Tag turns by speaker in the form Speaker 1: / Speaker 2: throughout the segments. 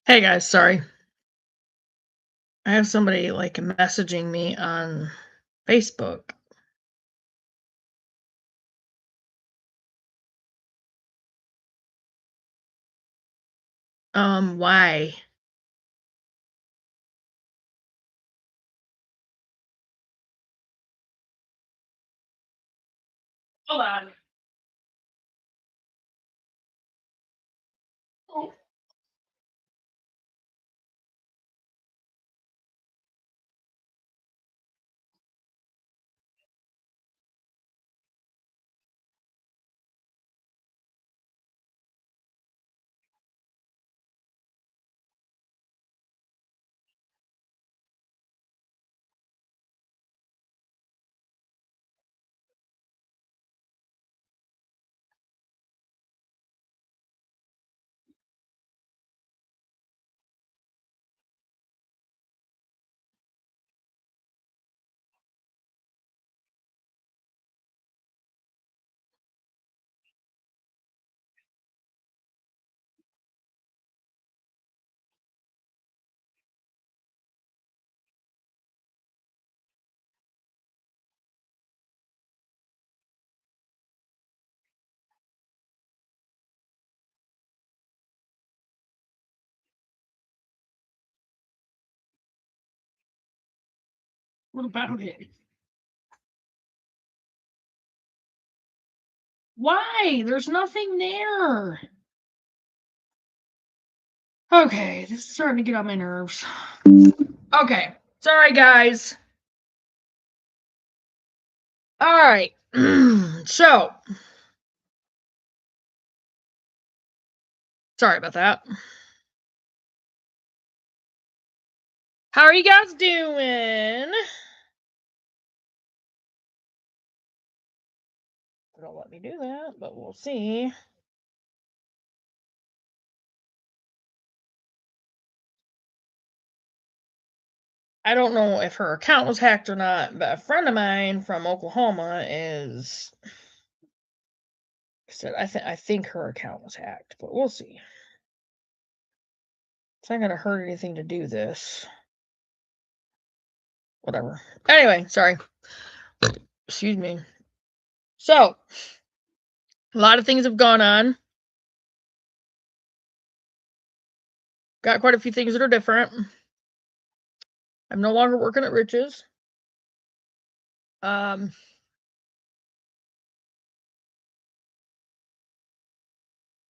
Speaker 1: Hey guys, sorry. I have somebody like messaging me on Facebook. Why? Hold on. Oh. What about it? Why? There's nothing there. Okay, this is starting to get on my nerves. Okay, sorry guys. All right. So, sorry about that. How are you guys doing? They don't let me do that, but we'll see. I don't know if her account was hacked or not, but a friend of mine from Oklahoma said I think her account was hacked, but we'll see. It's not gonna hurt anything to do this. Whatever. Anyway, sorry. Excuse me. So, a lot of things have gone on. Got quite a few things that are different. I'm no longer working at Rich's.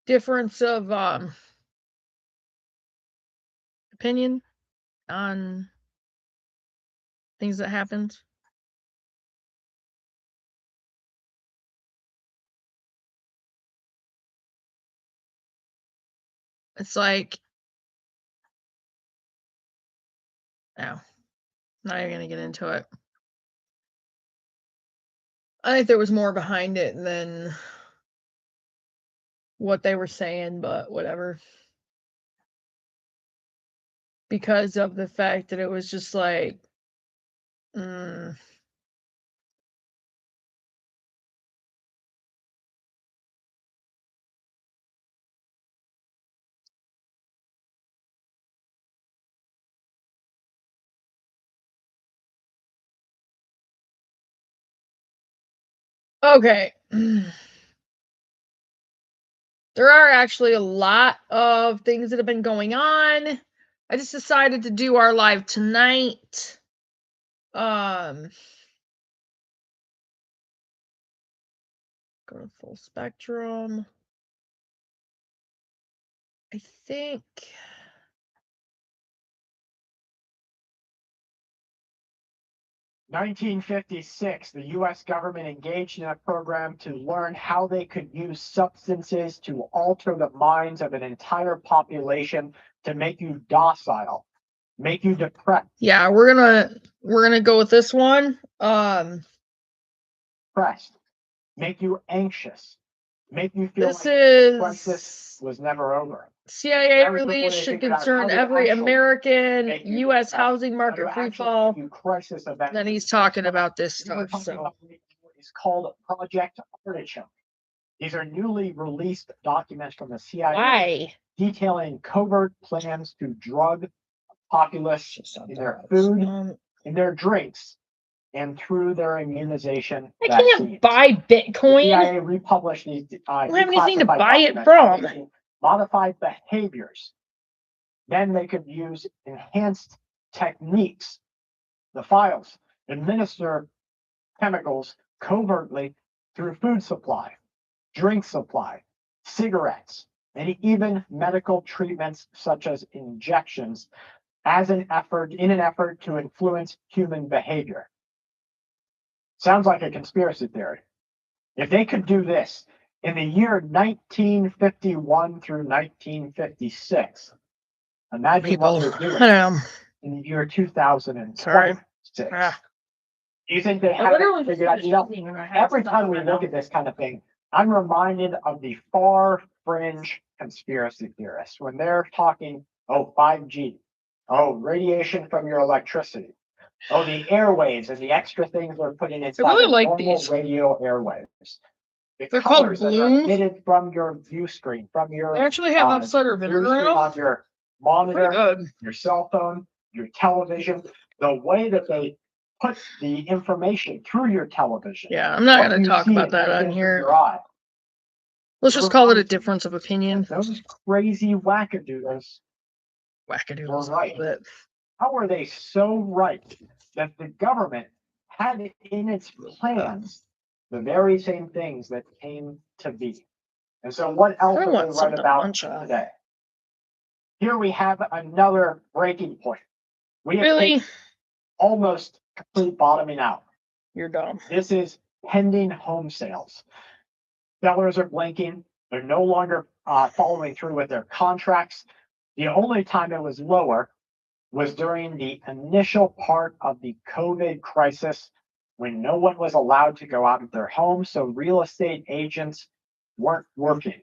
Speaker 1: Difference of opinion on things that happened. It's like, no, not even gonna get into it. I think there was more behind it than what they were saying, but whatever. Because of the fact that it was just like, okay. There are actually a lot of things that have been going on. I just decided to do our live tonight. Go to full spectrum. I think
Speaker 2: 1956, the U.S. government engaged in a program to learn how they could use substances to alter the minds of an entire population to make you docile, make you depressed.
Speaker 1: Yeah, we're gonna go with this one.
Speaker 2: Depressed, make you anxious, make you feel
Speaker 1: this
Speaker 2: like
Speaker 1: is
Speaker 2: the crisis was never over.
Speaker 1: CIA release should concern every American. U.S. housing market free fall. Then he's talking about this stuff. So
Speaker 2: it's called Project Artichoke. These are newly released documents from the CIA.
Speaker 1: Why?
Speaker 2: detailing covert plans to drug populace in their food, in their drinks, and through their immunization
Speaker 1: I
Speaker 2: vaccines.
Speaker 1: can't buy Bitcoin.
Speaker 2: The CIA republished these
Speaker 1: I don't have anything to
Speaker 2: declassified
Speaker 1: buy it
Speaker 2: documents
Speaker 1: from.
Speaker 2: modified behaviors. Then they could use enhanced techniques. The files administer chemicals covertly through food supply, drink supply, cigarettes, and even medical treatments such as injections in an effort to influence human behavior. Sounds like a conspiracy theory. If they could do this in the year 1951 through 1956, imagine what they're doing in the year 2026.
Speaker 1: Sorry.
Speaker 2: Do you think they have it figured out? You know, every time we look at this kind of thing, I'm reminded of the far fringe conspiracy theorists when they're talking, oh, 5G, oh, radiation from your electricity, oh, the airwaves and the extra things they're putting inside
Speaker 1: really
Speaker 2: the
Speaker 1: like
Speaker 2: normal
Speaker 1: these.
Speaker 2: radio airwaves.
Speaker 1: They're called
Speaker 2: Colors that are
Speaker 1: blooms.
Speaker 2: emitted from your view screen, from your
Speaker 1: They actually have apple cider
Speaker 2: view
Speaker 1: vinegar in
Speaker 2: screen
Speaker 1: them.
Speaker 2: on your monitor, your cell phone, your television, the way that they put the information through your television.
Speaker 1: Yeah, I'm not
Speaker 2: what
Speaker 1: going to
Speaker 2: you
Speaker 1: talk
Speaker 2: see
Speaker 1: about that
Speaker 2: right
Speaker 1: on
Speaker 2: into
Speaker 1: here.
Speaker 2: your eye.
Speaker 1: Let's just call it a difference of opinion.
Speaker 2: Those crazy wackadoodles were
Speaker 1: Wackadoodles.
Speaker 2: right. How were they so right that the government had in its plans the very same things that came to be? And so what else are they right about today? Here we have another breaking point. We have hit almost complete bottoming out.
Speaker 1: You're dumb.
Speaker 2: This is pending home sales. Sellers are blinking. They're no longer following through with their contracts. The only time it was lower was during the initial part of the COVID crisis when no one was allowed to go out of their homes. So real estate agents weren't working.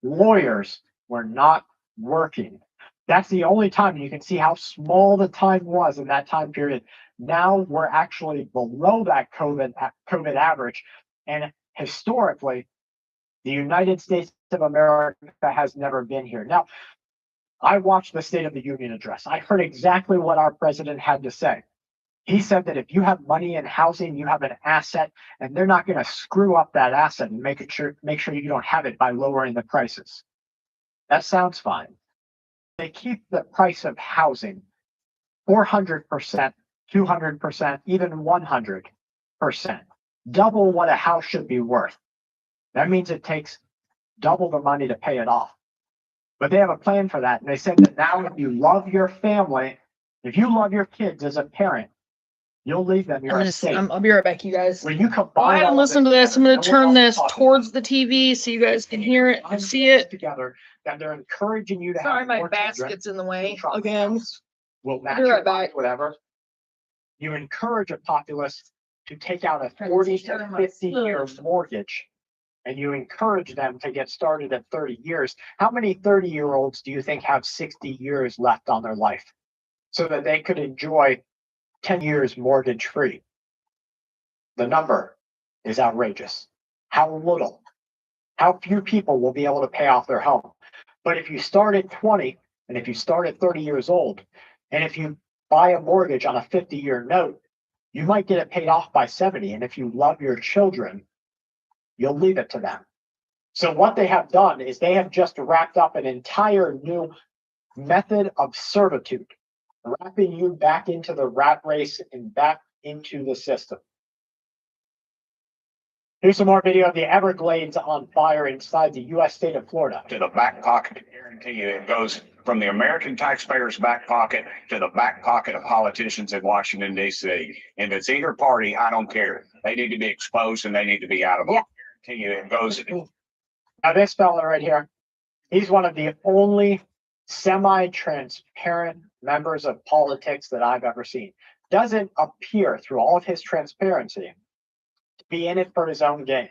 Speaker 2: Lawyers were not working. That's the only time. You can see how small the time was in that time period. Now we're actually below that COVID average. And historically, the United States of America has never been here. Now, I watched the State of the Union address. I heard exactly what our president had to say. He said that if you have money in housing, you have an asset, and they're not going to screw up that asset and make sure you don't have it by lowering the prices. That sounds fine. They keep the price of housing 400%, 200%, even 100%, double what a house should be worth. That means it takes double the money to pay it off. But they have a plan for that. And they said that now if you love your family, if you love your kids as a parent, you'll leave them your estate.
Speaker 1: I'll be right back, you guys.
Speaker 2: When you combine
Speaker 1: go ahead and listen to this. I'm going to turn this towards the TV so you guys can hear it and see it.
Speaker 2: Together, that they're encouraging you to
Speaker 1: Sorry,
Speaker 2: have
Speaker 1: my
Speaker 2: more
Speaker 1: basket's in the way
Speaker 2: children.
Speaker 1: again.
Speaker 2: We'll match
Speaker 1: Be right
Speaker 2: your
Speaker 1: back.
Speaker 2: whatever. You encourage a populace to take out a 40 to 50-year mortgage, and you encourage them to get started at 30 years. How many 30-year-olds do you think have 60 years left on their life so that they could enjoy 10 years mortgage free? The number is outrageous. How little, how few people will be able to pay off their home. But if you start at 20, and if you start at 30 years old, and if you buy a mortgage on a 50-year note, you might get it paid off by 70. And if you love your children, you'll leave it to them. So what they have done is they have just wrapped up an entire new method of servitude, wrapping you back into the rat race and back into the system. Here's some more video of the Everglades on fire inside the U.S. state of Florida.
Speaker 3: To the back pocket, I guarantee you it goes from the American taxpayer's back pocket to the back pocket of politicians in Washington, D.C. And if it's either party, I don't care. They need to be exposed and they need to be out of it. I guarantee you it goes.
Speaker 2: Now this fella right here, he's one of the only semi-transparent members of politics that I've ever seen. Doesn't appear through all of his transparency to be in it for his own gain.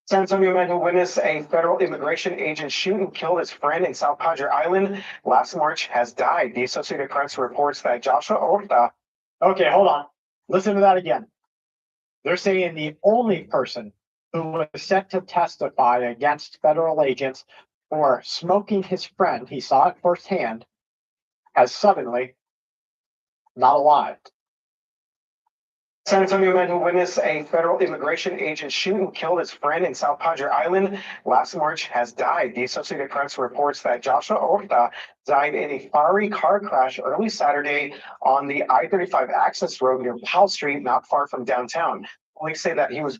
Speaker 4: San Antonio man who witnessed a federal immigration agent shoot and kill his friend in South Padre Island last March has died. The Associated Press reports that Joshua Orta.
Speaker 2: Okay, hold on. Listen to that again. They're saying the only person who was set to testify against federal agents for smoking his friend, he saw it firsthand, has suddenly not alive.
Speaker 4: San Antonio man who witnessed a federal immigration agent shoot and killed his friend in South Padre Island last March has died. The Associated Press reports that Joshua Orta died in a fiery car crash early Saturday on the I-35 access road near Powell Street, not far from downtown. Police say that he was.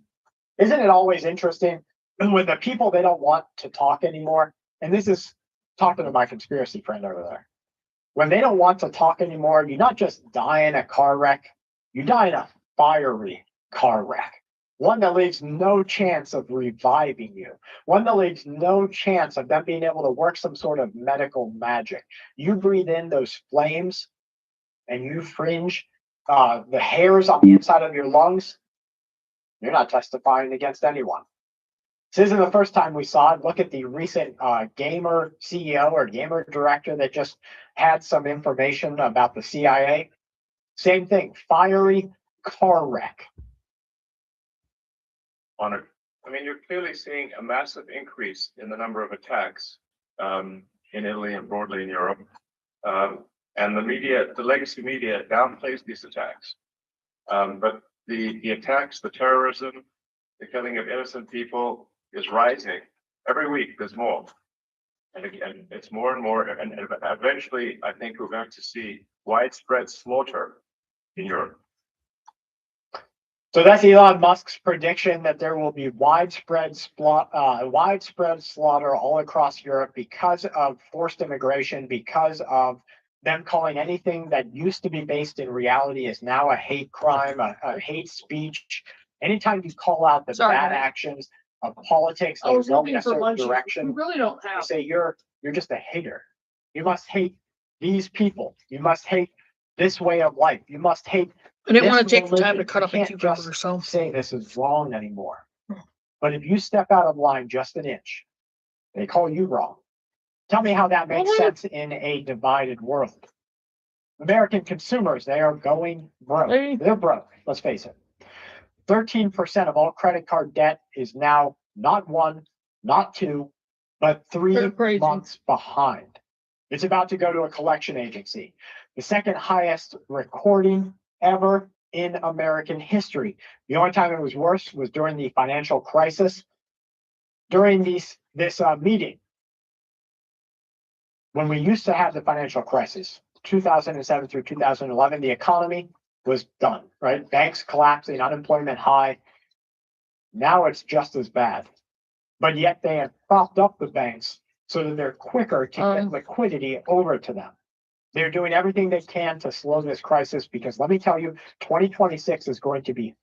Speaker 2: Isn't it always interesting when the people they don't want to talk anymore? And this is talking to my conspiracy friend over there. When they don't want to talk anymore, you not just die in a car wreck, you die in a fiery car wreck. One that leaves no chance of reviving you. One that leaves no chance of them being able to work some sort of medical magic. You breathe in those flames and you fringe the hairs on the inside of your lungs. You're not testifying against anyone. This isn't the first time we saw it. Look at the recent gamer CEO or gamer director that just had some information about the CIA. Same thing, fiery car wreck.
Speaker 5: I mean, you're clearly seeing a massive increase in the number of attacks in Italy and broadly in Europe. And the media, the legacy media downplays these attacks. But the attacks, the terrorism, the killing of innocent people is rising. Every week there's more. And again, it's more and more. And eventually, I think we're going to see widespread slaughter in Europe.
Speaker 2: So that's Elon Musk's prediction that there will be widespread slaughter all across Europe because of forced immigration, because of them calling anything that used to be based in reality is now a hate crime, a hate speech. Anytime you call out the bad actions of politics that are going in a certain direction,
Speaker 1: we really don't
Speaker 2: you
Speaker 1: have.
Speaker 2: say you're just a hater. You must hate these people. You must hate this way of life. You must hate.
Speaker 1: I didn't want to
Speaker 2: this
Speaker 1: take the time
Speaker 2: religion.
Speaker 1: to cut
Speaker 2: You
Speaker 1: up a
Speaker 2: can't
Speaker 1: cucumber,
Speaker 2: just
Speaker 1: so.
Speaker 2: say this is wrong anymore. But if you step out of line just an inch, they call you wrong. Tell me how that makes sense in a divided world. American consumers, they are going broke. They're broke, let's face it. 13% of all credit card debt is now not 1, not 2, but 3 months behind. It's about to go to a collection agency. The second highest recording ever in American history. The only time it was worse was during the financial crisis. During this meeting, when we used to have the financial crisis, 2007 through 2011, the economy was done, right? Banks collapsing, unemployment high. Now it's just as bad. But yet they have propped up the banks so that they're quicker to get liquidity over to them. They're doing everything they can to slow this crisis because let me tell you, 2026 is going to be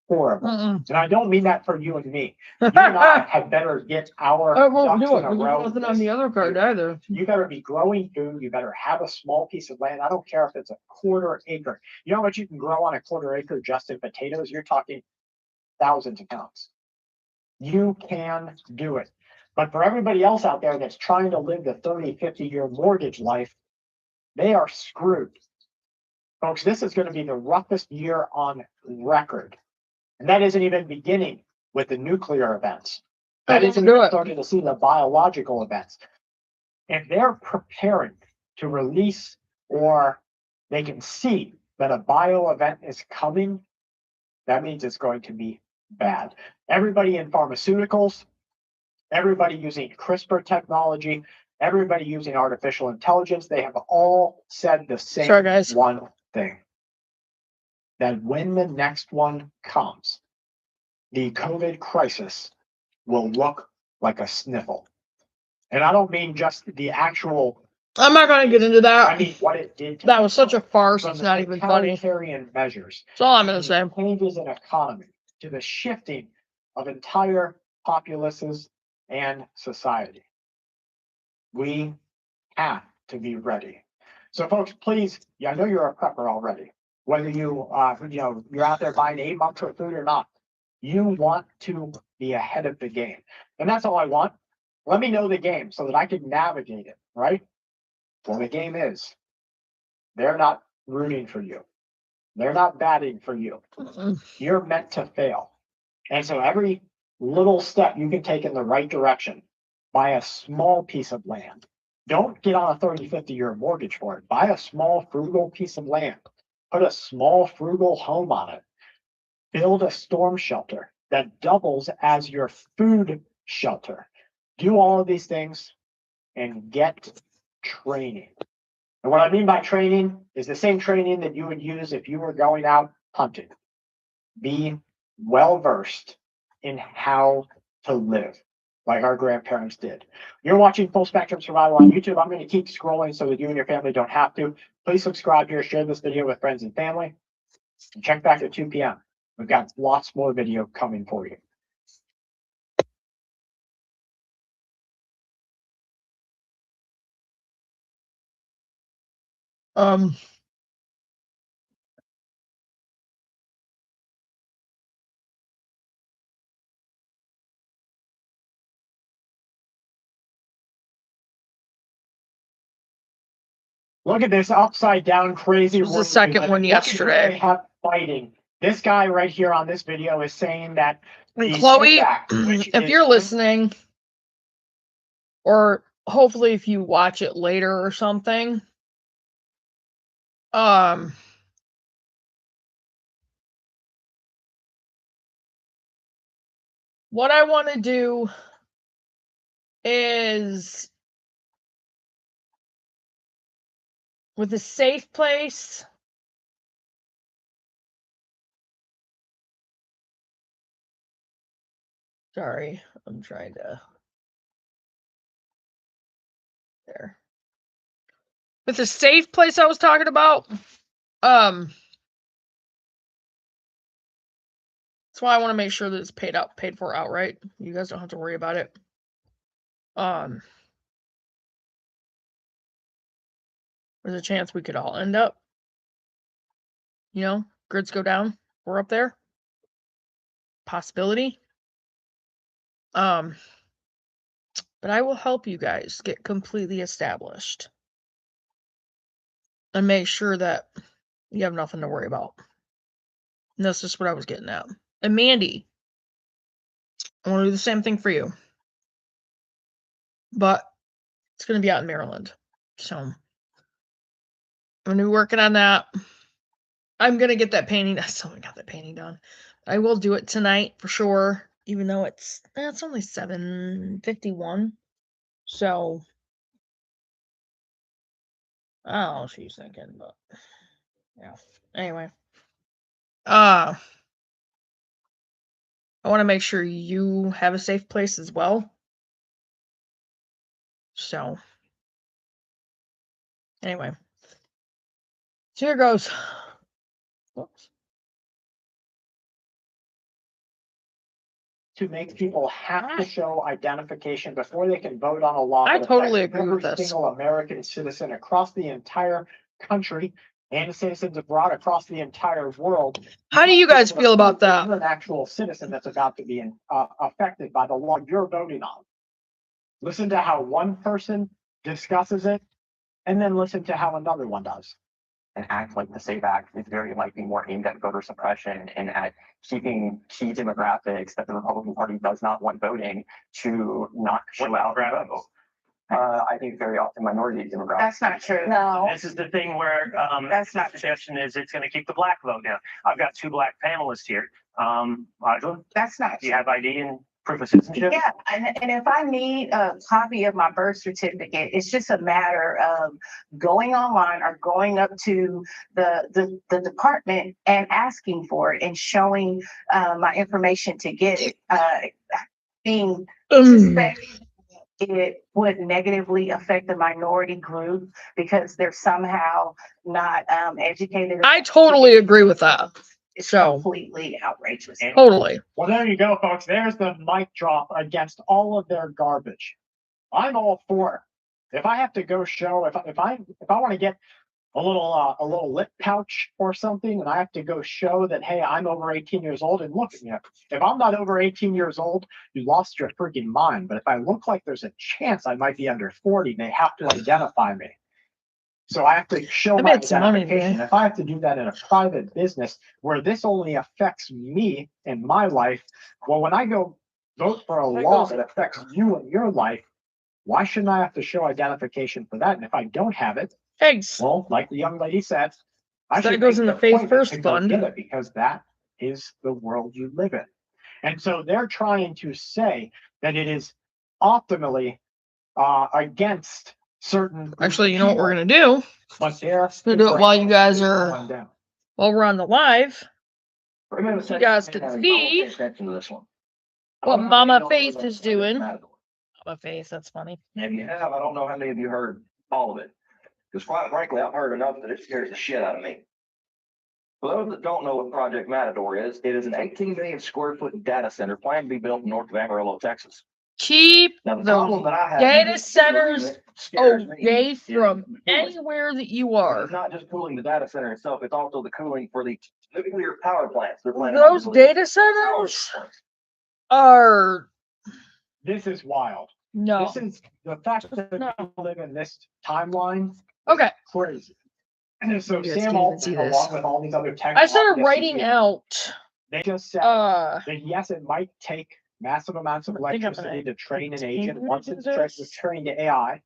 Speaker 2: horrible. And I don't mean that for you and me. You and I had better get our ducks in a row.
Speaker 1: Nothing on the other card either.
Speaker 2: You better be growing food. You better have a small piece of land. I don't care if it's a quarter acre. You know how much you can grow on a quarter acre just in potatoes? You're talking thousands of pounds. You can do it. But for everybody else out there that's trying to live the 30, 50-year mortgage life, they are screwed. Folks, this is going to be the roughest year on record. And that isn't even beginning with the nuclear events. That isn't even starting to see the biological events. If they're preparing to release or they can see that a bio event is coming, that means it's going to be bad. Everybody in pharmaceuticals, everybody using CRISPR technology, everybody using artificial intelligence, they have all said the same one thing. That when the next one comes, the COVID crisis will look like a sniffle. And I don't mean just the actual.
Speaker 1: I'm not going to get into that.
Speaker 2: I mean what it did.
Speaker 1: That was such a farce. It's not even funny.
Speaker 2: Measures.
Speaker 1: That's all I'm going to say.
Speaker 2: Changes in economy to the shifting of entire populaces and society. We have to be ready. So, folks, please. I know you're a prepper already. Whether you're out there buying 8 months of food or not, you want to be ahead of the game, and that's all I want. Let me know the game so that I can navigate it. Right? Well, the game is they're not rooting for you. They're not batting for you. You're meant to fail, and so every little step you can take in the right direction Buy a small piece of land. Don't get on a 30, 50-year mortgage for it. Buy a small, frugal piece of land. Put a small, frugal home on it. Build a storm shelter that doubles as your food shelter. Do all of these things and get training. And what I mean by training is the same training that you would use if you were going out hunting. Be well versed in how to live like our grandparents did. You're watching Full Spectrum Survival on YouTube. I'm going to keep scrolling so that you and your family don't have to. Please subscribe here, share this video with friends and family, and check back at 2 p.m. We've got lots more video coming for you. Look at this upside down crazy.
Speaker 1: It was the second one yesterday.
Speaker 2: They have fighting. This guy right here on this video is saying that.
Speaker 1: And Chloe, if you're listening, or hopefully if you watch it later or something, what I want to do is with a safe place. Sorry, I'm trying to. There. With a safe place I was talking about. That's why I want to make sure that it's paid for outright. You guys don't have to worry about it. There's a chance we could all end up, grids go down. We're up there. Possibility. But I will help you guys get completely established and make sure that you have nothing to worry about. And that's just what I was getting at. And Mandy, I want to do the same thing for you. But it's going to be out in Maryland. So I'm going to be working on that. I'm going to get that painting. I still haven't got that painting done. I will do it tonight for sure. Even though it's only 7:51. So I don't know what she's thinking, but yeah. Anyway. I want to make sure you have a safe place as well. So anyway. So here goes. Whoops.
Speaker 2: To make people have to show identification before they can vote on a law.
Speaker 1: I totally agree with
Speaker 2: every
Speaker 1: this.
Speaker 2: single American citizen across the entire country and citizens abroad across the entire world.
Speaker 1: How do you guys feel about that?
Speaker 2: You're an actual citizen that's about to be affected by the law you're voting on. Listen to how one person discusses it, and then listen to how another one does.
Speaker 6: An act like the SAVE Act is very likely more aimed at voter suppression and at keeping key demographics that the Republican Party does not want voting to not show out and vote. I think very often minority demographics.
Speaker 7: That's not true. No.
Speaker 8: This is the thing where
Speaker 7: That's not
Speaker 8: suggestion is it's going to keep the black vote down. I've got 2 black panelists here. Audra,
Speaker 7: That's not
Speaker 8: do you
Speaker 7: true.
Speaker 8: have ID and proof of citizenship?
Speaker 7: Yeah, and if I need a copy of my birth certificate, it's just a matter of going online or going up to the department and asking for it and showing my information to get it. Being suspected it would negatively affect the minority group because they're somehow not educated.
Speaker 1: I totally agree with that.
Speaker 7: It's
Speaker 1: So-
Speaker 7: completely outrageous.
Speaker 1: Totally.
Speaker 2: Well, there you go, folks. There's the mic drop against all of their garbage. I'm all for it. If I have to go show, if I want to get a little lip pouch or something, and I have to go show that, hey, I'm over 18 years old, and look, if I'm not over 18 years old, you lost your freaking mind. But if I look like there's a chance I might be under 40, they have to identify me. So I have to show my identification. If I have to do that in a private business where this only affects me and my life, well, when I go vote for a law that affects you and your life, Why shouldn't I have to show identification for that? And if I don't have it,
Speaker 1: Eggs.
Speaker 2: well, like the young lady said, I
Speaker 1: So that
Speaker 2: should
Speaker 1: goes
Speaker 2: make
Speaker 1: in the
Speaker 2: an
Speaker 1: Faith
Speaker 2: appointment
Speaker 1: First
Speaker 2: to go
Speaker 1: Fund.
Speaker 2: get it, because that is the world you live in. And so they're trying to say that it is optimally against certain.
Speaker 1: Actually, you know what we're gonna do?
Speaker 2: But they're
Speaker 1: We'll do it while you guys are
Speaker 2: going down.
Speaker 1: while we're on the live.
Speaker 6: Remember,
Speaker 1: You guys can see what Mama Faith is doing. Mama Faith, that's funny.
Speaker 9: If you have, I don't know how many of you heard all of it. Because quite frankly, I've heard enough that it scares the shit out of me. For those that don't know what Project Matador is, it is an 18 million square foot data center planned to be built north of Amarillo, Texas.
Speaker 1: Keep
Speaker 9: Now, the
Speaker 1: the
Speaker 9: problem that I have.
Speaker 1: data centers
Speaker 9: that scares me
Speaker 1: away
Speaker 9: is
Speaker 1: from
Speaker 9: the cooling.
Speaker 1: anywhere that you
Speaker 9: It's
Speaker 1: are.
Speaker 9: not just cooling the data center itself, it's also the cooling for the nuclear power plants. They're planning
Speaker 1: Those
Speaker 9: on building
Speaker 1: data centers are
Speaker 2: This is wild.
Speaker 1: no.
Speaker 2: This is the fact that
Speaker 1: No.
Speaker 2: we live in this timeline.
Speaker 1: Okay.
Speaker 2: Crazy. And so
Speaker 1: You guys
Speaker 2: Sam
Speaker 1: can't even
Speaker 2: Altman,
Speaker 1: see this.
Speaker 2: along with all these other tech,
Speaker 1: I started writing out
Speaker 2: They just said
Speaker 1: uh
Speaker 2: that yes, it might take massive amounts of
Speaker 1: I think I'm
Speaker 2: electricity
Speaker 1: gonna
Speaker 2: to train an
Speaker 1: take
Speaker 2: agent. Once it's
Speaker 1: this.
Speaker 2: trained to AI,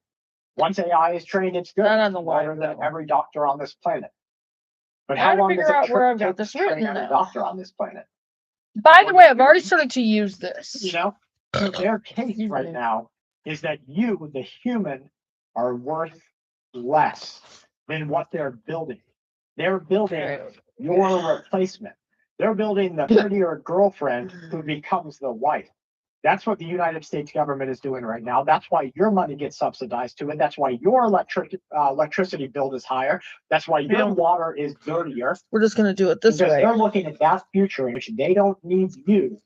Speaker 2: once AI is trained, it's good.
Speaker 1: Not on the
Speaker 2: Smarter
Speaker 1: live,
Speaker 2: than
Speaker 1: though.
Speaker 2: every doctor on this planet. But
Speaker 1: Trying
Speaker 2: how
Speaker 1: to
Speaker 2: long
Speaker 1: figure
Speaker 2: does it
Speaker 1: out where I've
Speaker 2: take
Speaker 1: got this
Speaker 2: to train
Speaker 1: written
Speaker 2: every
Speaker 1: now.
Speaker 2: doctor on this planet?
Speaker 1: By the way, I've already started to use this.
Speaker 2: You know, so their case right now is that you, the human, are worth less than what they're building. They're building your replacement. They're building the prettier girlfriend who becomes the wife. That's what the United States government is doing right now. That's why your money gets subsidized to it. That's why your electricity bill is higher. That's why your water is dirtier.
Speaker 1: We're just gonna do it this
Speaker 2: Because
Speaker 1: way.
Speaker 2: they're looking at that future in which they don't need you.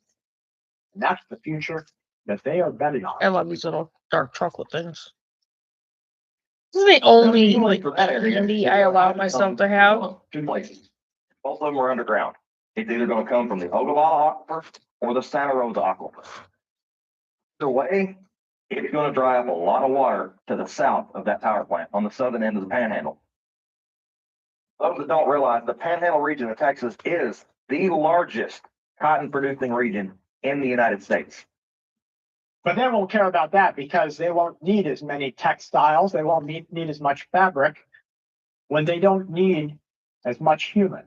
Speaker 2: And that's the future that they are betting on.
Speaker 1: I love these little dark chocolate things. This is the only like candy I allow myself to have.
Speaker 9: Two places. Both of them are underground. It's either going to come from the Ogallala Aquifer or the Santa Rosa Aquifer. Either way, it's going to dry up a lot of water to the south of that power plant on the southern end of the Panhandle. Those that don't realize, the Panhandle region of Texas is the largest cotton producing region in the United States.
Speaker 2: But they won't care about that because they won't need as many textiles. They won't need as much fabric when they don't need as much human.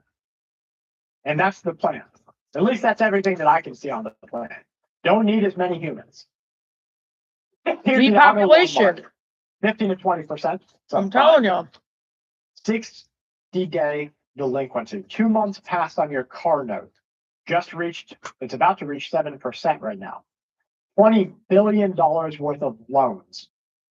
Speaker 2: And that's the plan. At least that's everything that I can see on the plan. Don't need as many humans.
Speaker 1: Depopulation.
Speaker 2: 15 to 20%.
Speaker 1: I'm telling you.
Speaker 2: 60-day delinquency. 2 months past on your car note. Just reached, it's about to reach 7% right now. $20 billion worth of loans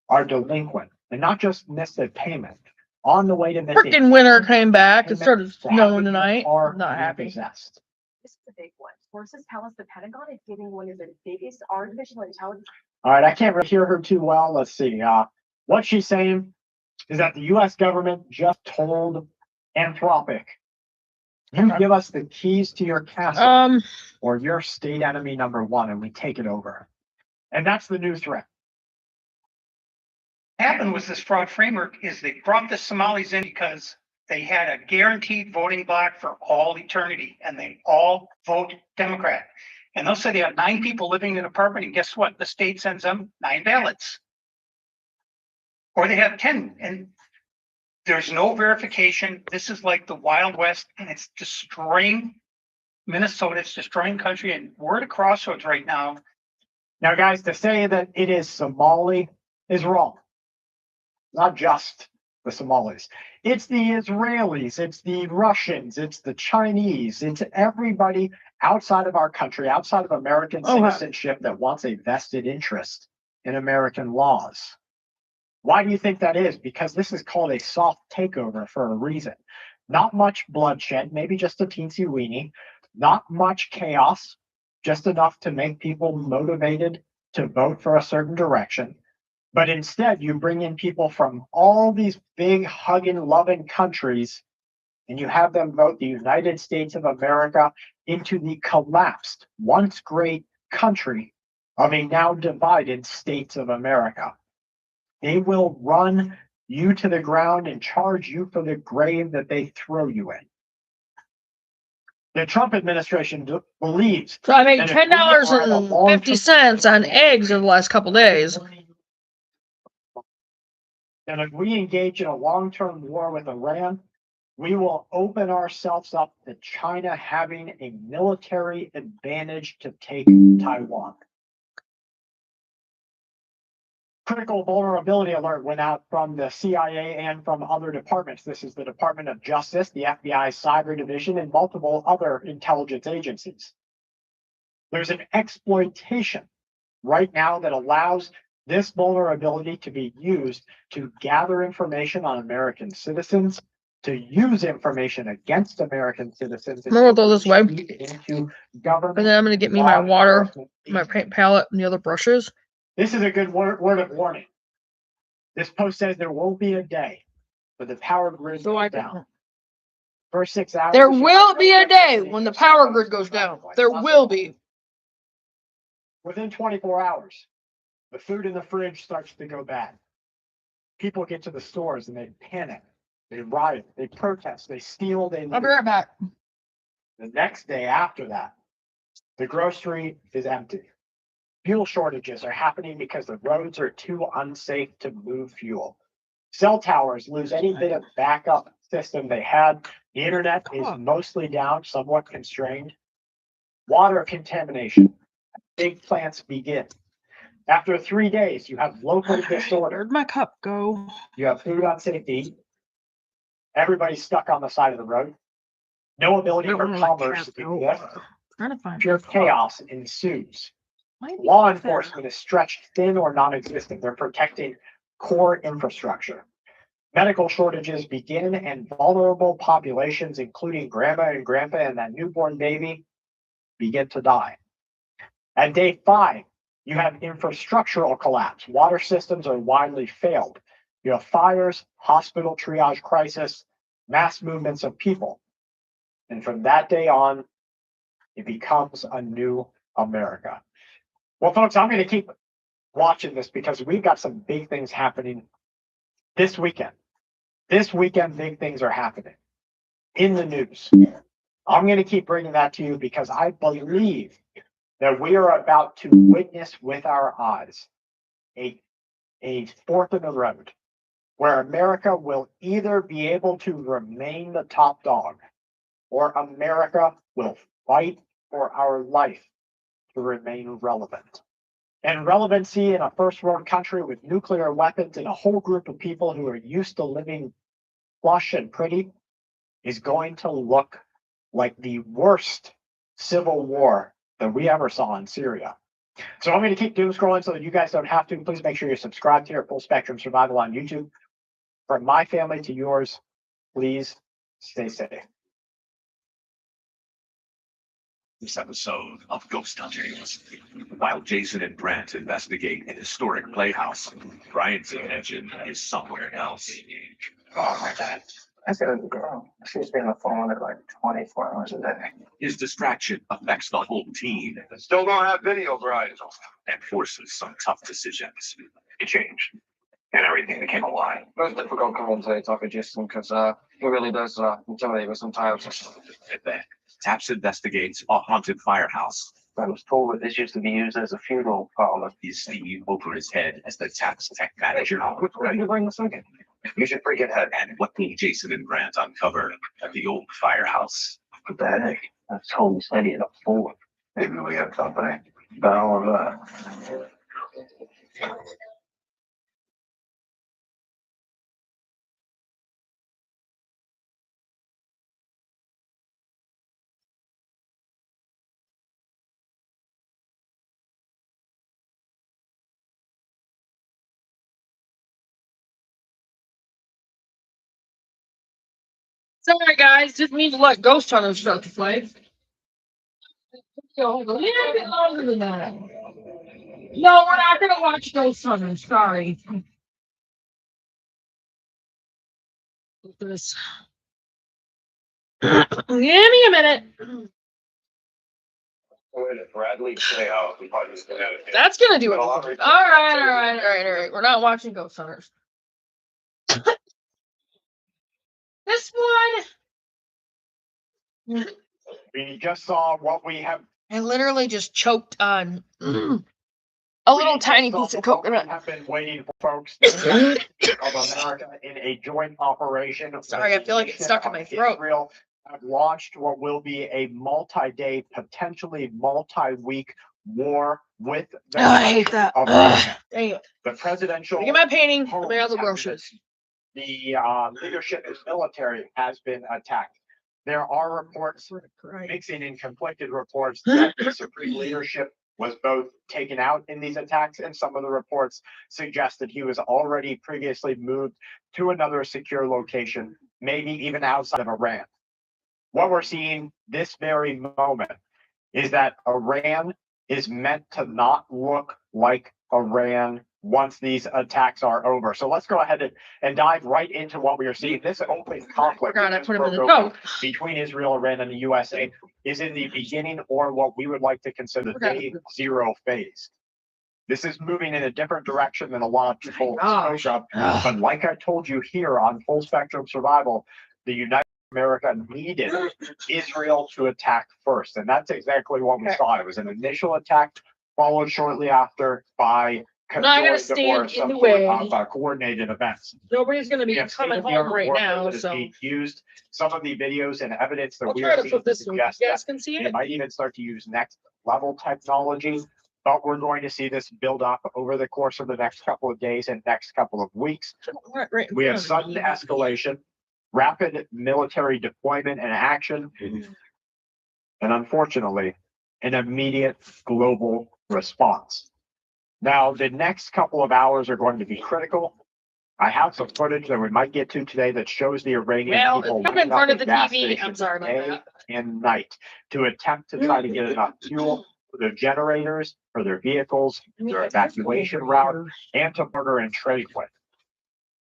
Speaker 2: are delinquent and not just missed a payment. On the way to missing.
Speaker 1: Freaking winter came back. It started snowing tonight. Not happy.
Speaker 2: Possessed.
Speaker 10: This is the big one. Sources tell us the Pentagon is giving one of the biggest artificial intelligence.
Speaker 2: All right, I can't really hear her too well. Let's see. What she's saying is that the U.S. government just told Anthropic, you give us the keys to your castle or you're state enemy number one and we take it over. And that's the new threat.
Speaker 11: Happened with this fraud framework is they brought the Somalis in because they had a guaranteed voting block for all eternity and they all vote Democrat. And they'll say they have 9 people living in an apartment and guess what? The state sends them 9 ballots. Or they have 10 and there's no verification. This is like the Wild West and it's destroying Minnesota. It's destroying country and we're at a crossroads right now.
Speaker 2: Now, guys, to say that it is Somali is wrong. Not just the Somalis. It's the Israelis, it's the Russians, it's the Chinese, it's everybody outside of our country, outside of American citizenship that wants a vested interest in American laws. Why do you think that is? Because this is called a soft takeover for a reason. Not much bloodshed, maybe just a teensy weeny, not much chaos, just enough to make people motivated to vote for a certain direction. But instead, you bring in people from all these big hugging, loving countries, and you have them vote the United States of America into the collapsed, once great country of a now divided States of America. They will run you to the ground and charge you for the grave that they throw you in. The Trump administration believes.
Speaker 1: So I made $10.50 on eggs in the last couple days.
Speaker 2: And if we engage in a long-term war with Iran, we will open ourselves up to China having a military advantage to take Taiwan. Critical vulnerability alert went out from the CIA and from other departments. This is the Department of Justice, the FBI Cyber Division, and multiple other intelligence agencies. There's an exploitation right now that allows this vulnerability to be used to gather information on American citizens, to use information against American citizens.
Speaker 1: I'm gonna go this way.
Speaker 2: Into government.
Speaker 1: And then I'm gonna get me my water, my paint palette, and the other brushes.
Speaker 2: This is a good word of warning. This post says there won't be a day when the power grid goes down. First 6 hours.
Speaker 1: There will be a day when the power grid goes down. There will be.
Speaker 2: Within 24 hours, the food in the fridge starts to go bad. People get to the stores and they panic. They riot. They protest. They steal.
Speaker 1: I'll be right back.
Speaker 2: The next day after that, the grocery is empty. Fuel shortages are happening because the roads are too unsafe to move fuel. Cell towers lose any bit of backup system they had. The internet is mostly down, somewhat constrained. Water contamination. Big plants begin. After 3 days, you have local disorder.
Speaker 1: Where'd my cup go?
Speaker 2: You have food unsafety. Everybody's stuck on the side of the road. No ability for commerce to exist.
Speaker 1: Trying to find
Speaker 2: Pure chaos ensues. Law enforcement is stretched thin or non-existent. They're protecting core infrastructure. Medical shortages begin, and vulnerable populations, including grandma and grandpa and that newborn baby, begin to die. At day 5, you have infrastructural collapse. Water systems are widely failed. You have fires, hospital triage crisis, mass movements of people. And from that day on, it becomes a new America. Well, folks, I'm going to keep watching this because we've got some big things happening this weekend. This weekend, big things are happening in the news. I'm going to keep bringing that to you because I believe that we are about to witness with our eyes a fork in the road where America will either be able to remain the top dog or America will fight for our life to remain relevant. And relevancy in a first world country with nuclear weapons and a whole group of people who are used to living plush and pretty is going to look like the worst civil war that we ever saw in Syria. So I'm going to keep doom scrolling so that you guys don't have to. Please make sure you're subscribed here at Full Spectrum Survival on YouTube. From my family to yours, please stay safe.
Speaker 12: This episode of Ghost Hunters. While Jason and Brent investigate an historic playhouse, Brian's attention is somewhere else.
Speaker 4: Oh my God. I got a girl. She's been on the phone at like 24 hours a day.
Speaker 12: His distraction affects the whole team.
Speaker 5: Still don't have video, Brian.
Speaker 12: And forces some tough decisions.
Speaker 5: It changed. And everything became a lie.
Speaker 4: It was difficult coming to talk to Jason because he really does intimidate me sometimes.
Speaker 12: And then Taps investigates a haunted firehouse.
Speaker 4: I was told that this used to be used as a funeral parlor.
Speaker 12: He's Steve over his head as the Taps tech manager.
Speaker 4: Which way do you bring this again?
Speaker 12: You should bring it ahead. And what will Jason and Grant uncover at the old firehouse?
Speaker 4: What the heck? I told him said he had a four. Maybe we have company. About all of that.
Speaker 1: Sorry, guys. Didn't mean to let Ghost Hunters start to play. Go a little bit longer than that. No, we're not going to watch Ghost Hunters. Sorry. This. Give me a minute.
Speaker 5: Bradley Trejo.
Speaker 1: That's going to do it. All right. We're not watching Ghost Hunters. This one.
Speaker 2: We just saw what we have.
Speaker 1: I literally just choked on a little tiny piece of coconut.
Speaker 2: Have been waiting for folks of America in a joint operation.
Speaker 1: Sorry, I feel like it's stuck in my throat.
Speaker 2: Israel have launched what will be a multi-day, potentially multi-week war with the
Speaker 1: I hate that.
Speaker 2: of
Speaker 1: Dang it.
Speaker 2: the presidential.
Speaker 1: Get my painting.
Speaker 2: homes
Speaker 1: My other
Speaker 2: have
Speaker 1: groceries.
Speaker 2: The leadership in military has been attacked. There are reports, mixing in conflicted reports, that the supreme leadership was both taken out in these attacks, and some of the reports suggest that he was already previously moved to another secure location, maybe even outside of Iran. What we're seeing this very moment is that Iran is meant to not look like Iran once these attacks are over. So let's go ahead and dive right into what we are seeing. This open conflict between Israel, Iran, and the USA is in the beginning, or what we would like to consider the day zero phase. This is moving in a different direction than a lot of people spoke of. But like I told you here on Full Spectrum Survival, the United America needed Israel to attack first. And that's exactly what we saw. It was an initial attack, followed shortly after by coordinated events.
Speaker 1: Nobody's going to be coming home right now, so
Speaker 2: used some of the videos and evidence that
Speaker 1: I'll
Speaker 2: we
Speaker 1: try
Speaker 2: are
Speaker 1: to
Speaker 2: seeing
Speaker 1: put this one. You guys can see
Speaker 2: they
Speaker 1: it.
Speaker 2: might even start to use next level technology. But we're going to see this build up over the course of the next couple of days and next couple of weeks. We have sudden escalation, rapid military deployment and action, and unfortunately, an immediate global response. Now, the next couple of hours are going to be critical. I have some footage that we might get to today that shows the Iranian people
Speaker 1: up in front of the TV. I'm sorry about that.
Speaker 2: And night to attempt to try to get enough fuel for their generators, for their vehicles, their evacuation route, and to barter and trade with.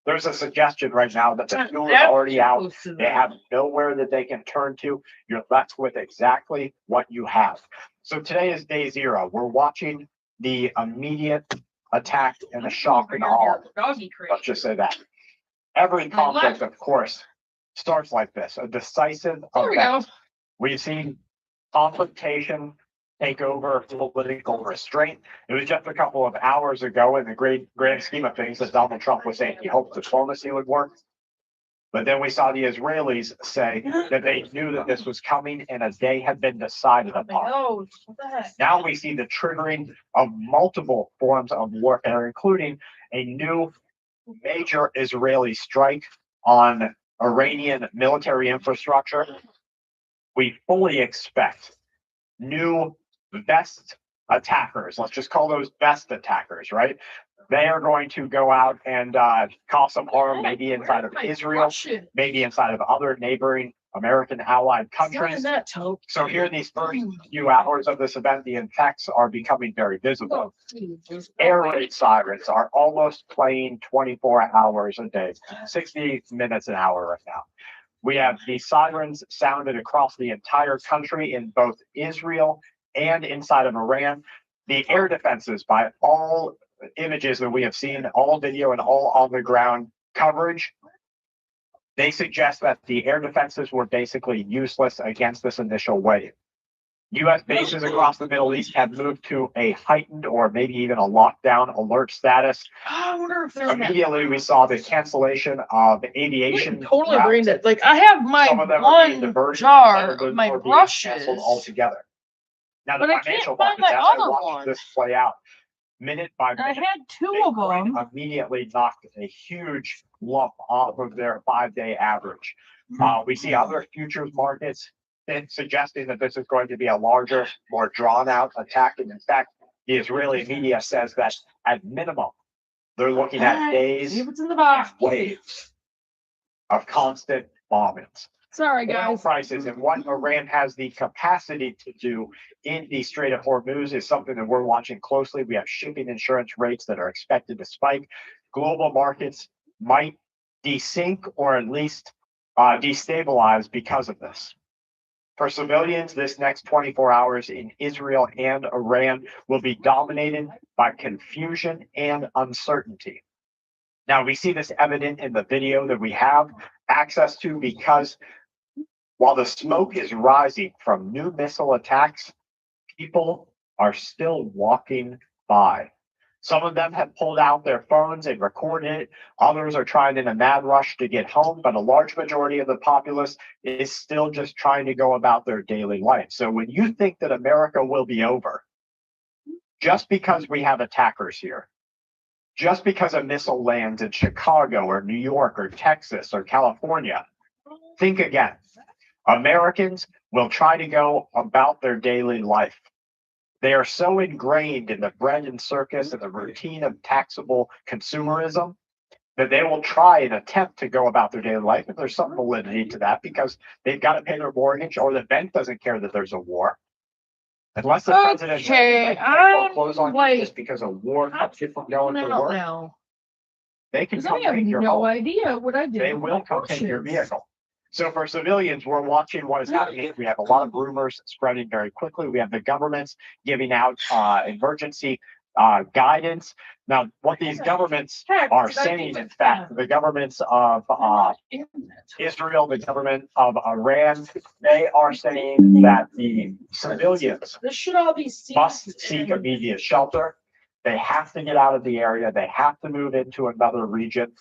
Speaker 2: There's a suggestion right now that the fuel is already out. They have nowhere that they can turn to. You're left with exactly what you have. So today is day zero. We're watching the immediate attack and the shock and awe. Let's just say that. Every conflict, of course, starts like this, a decisive event. We've seen confrontation take over political restraint. It was just a couple of hours ago in the grand scheme of things that Donald Trump was saying he hoped diplomacy would work. But then we saw the Israelis say that they knew that this was coming and a day had been decided upon. Now we see the triggering of multiple forms of warfare, including a new major Israeli strike on Iranian military infrastructure. We fully expect new best attackers, let's just call those best attackers, right? They are going to go out and cause some harm, maybe inside of Israel, maybe inside of other neighboring American allied countries. So here in these first few hours of this event, the effects are becoming very visible. Air raid sirens are almost playing 24 hours a day, 60 minutes an hour right now. We have the sirens sounded across the entire country in both Israel and inside of Iran. The air defenses, by all images that we have seen, all video and all on the ground coverage, they suggest that the air defenses were basically useless against this initial wave. U.S. bases across the Middle East have moved to a heightened or maybe even a lockdown alert status.
Speaker 1: I wonder if they're
Speaker 2: immediately we saw the cancellation of aviation.
Speaker 1: Totally agreeing that, like, I have my one jar of my brushes
Speaker 2: altogether. Now the
Speaker 1: but
Speaker 2: financial
Speaker 1: I can't find
Speaker 2: markets,
Speaker 1: my
Speaker 2: as I
Speaker 1: other
Speaker 2: watched
Speaker 1: one.
Speaker 2: this play out minute by minute,
Speaker 1: I had two of them.
Speaker 2: immediately knocked a huge lump off of their 5-day average. We see other futures markets suggesting that this is going to be a larger, more drawn out attack. And in fact, the Israeli media says that at minimum, they're looking at days, waves of constant bombings.
Speaker 1: Sorry,
Speaker 2: Oil
Speaker 1: guys.
Speaker 2: prices and what Iran has the capacity to do in the Strait of Hormuz is something that we're watching closely. We have shipping insurance rates that are expected to spike. Global markets might desync or at least destabilize because of this. For civilians, this next 24 hours in Israel and Iran will be dominated by confusion and uncertainty. Now, we see this evident in the video that we have access to because while the smoke is rising from new missile attacks, people are still walking by. Some of them have pulled out their phones and recorded it. Others are trying in a mad rush to get home, but a large majority of the populace is still just trying to go about their daily life. So when you think that America will be over, just because we have attackers here, just because a missile lands in Chicago or New York or Texas or California, think again. Americans will try to go about their daily life. They are so ingrained in the bread and circus and the routine of taxable consumerism that they will try and attempt to go about their daily life. And there's some validity to that because they've got to pay their mortgage, or the bank doesn't care that there's a war. Unless the president close on you just because a war keeps you from going to work, they can come take your home.
Speaker 1: idea what I did.
Speaker 2: They will come take your vehicle. So for civilians, we're watching what is happening. We have a lot of rumors spreading very quickly. We have the governments giving out emergency guidance. Now, what these governments are saying, in fact, the governments of Israel, the government of Iran, they are saying that the civilians must seek immediate shelter. They have to get out of the area. They have to move into another region.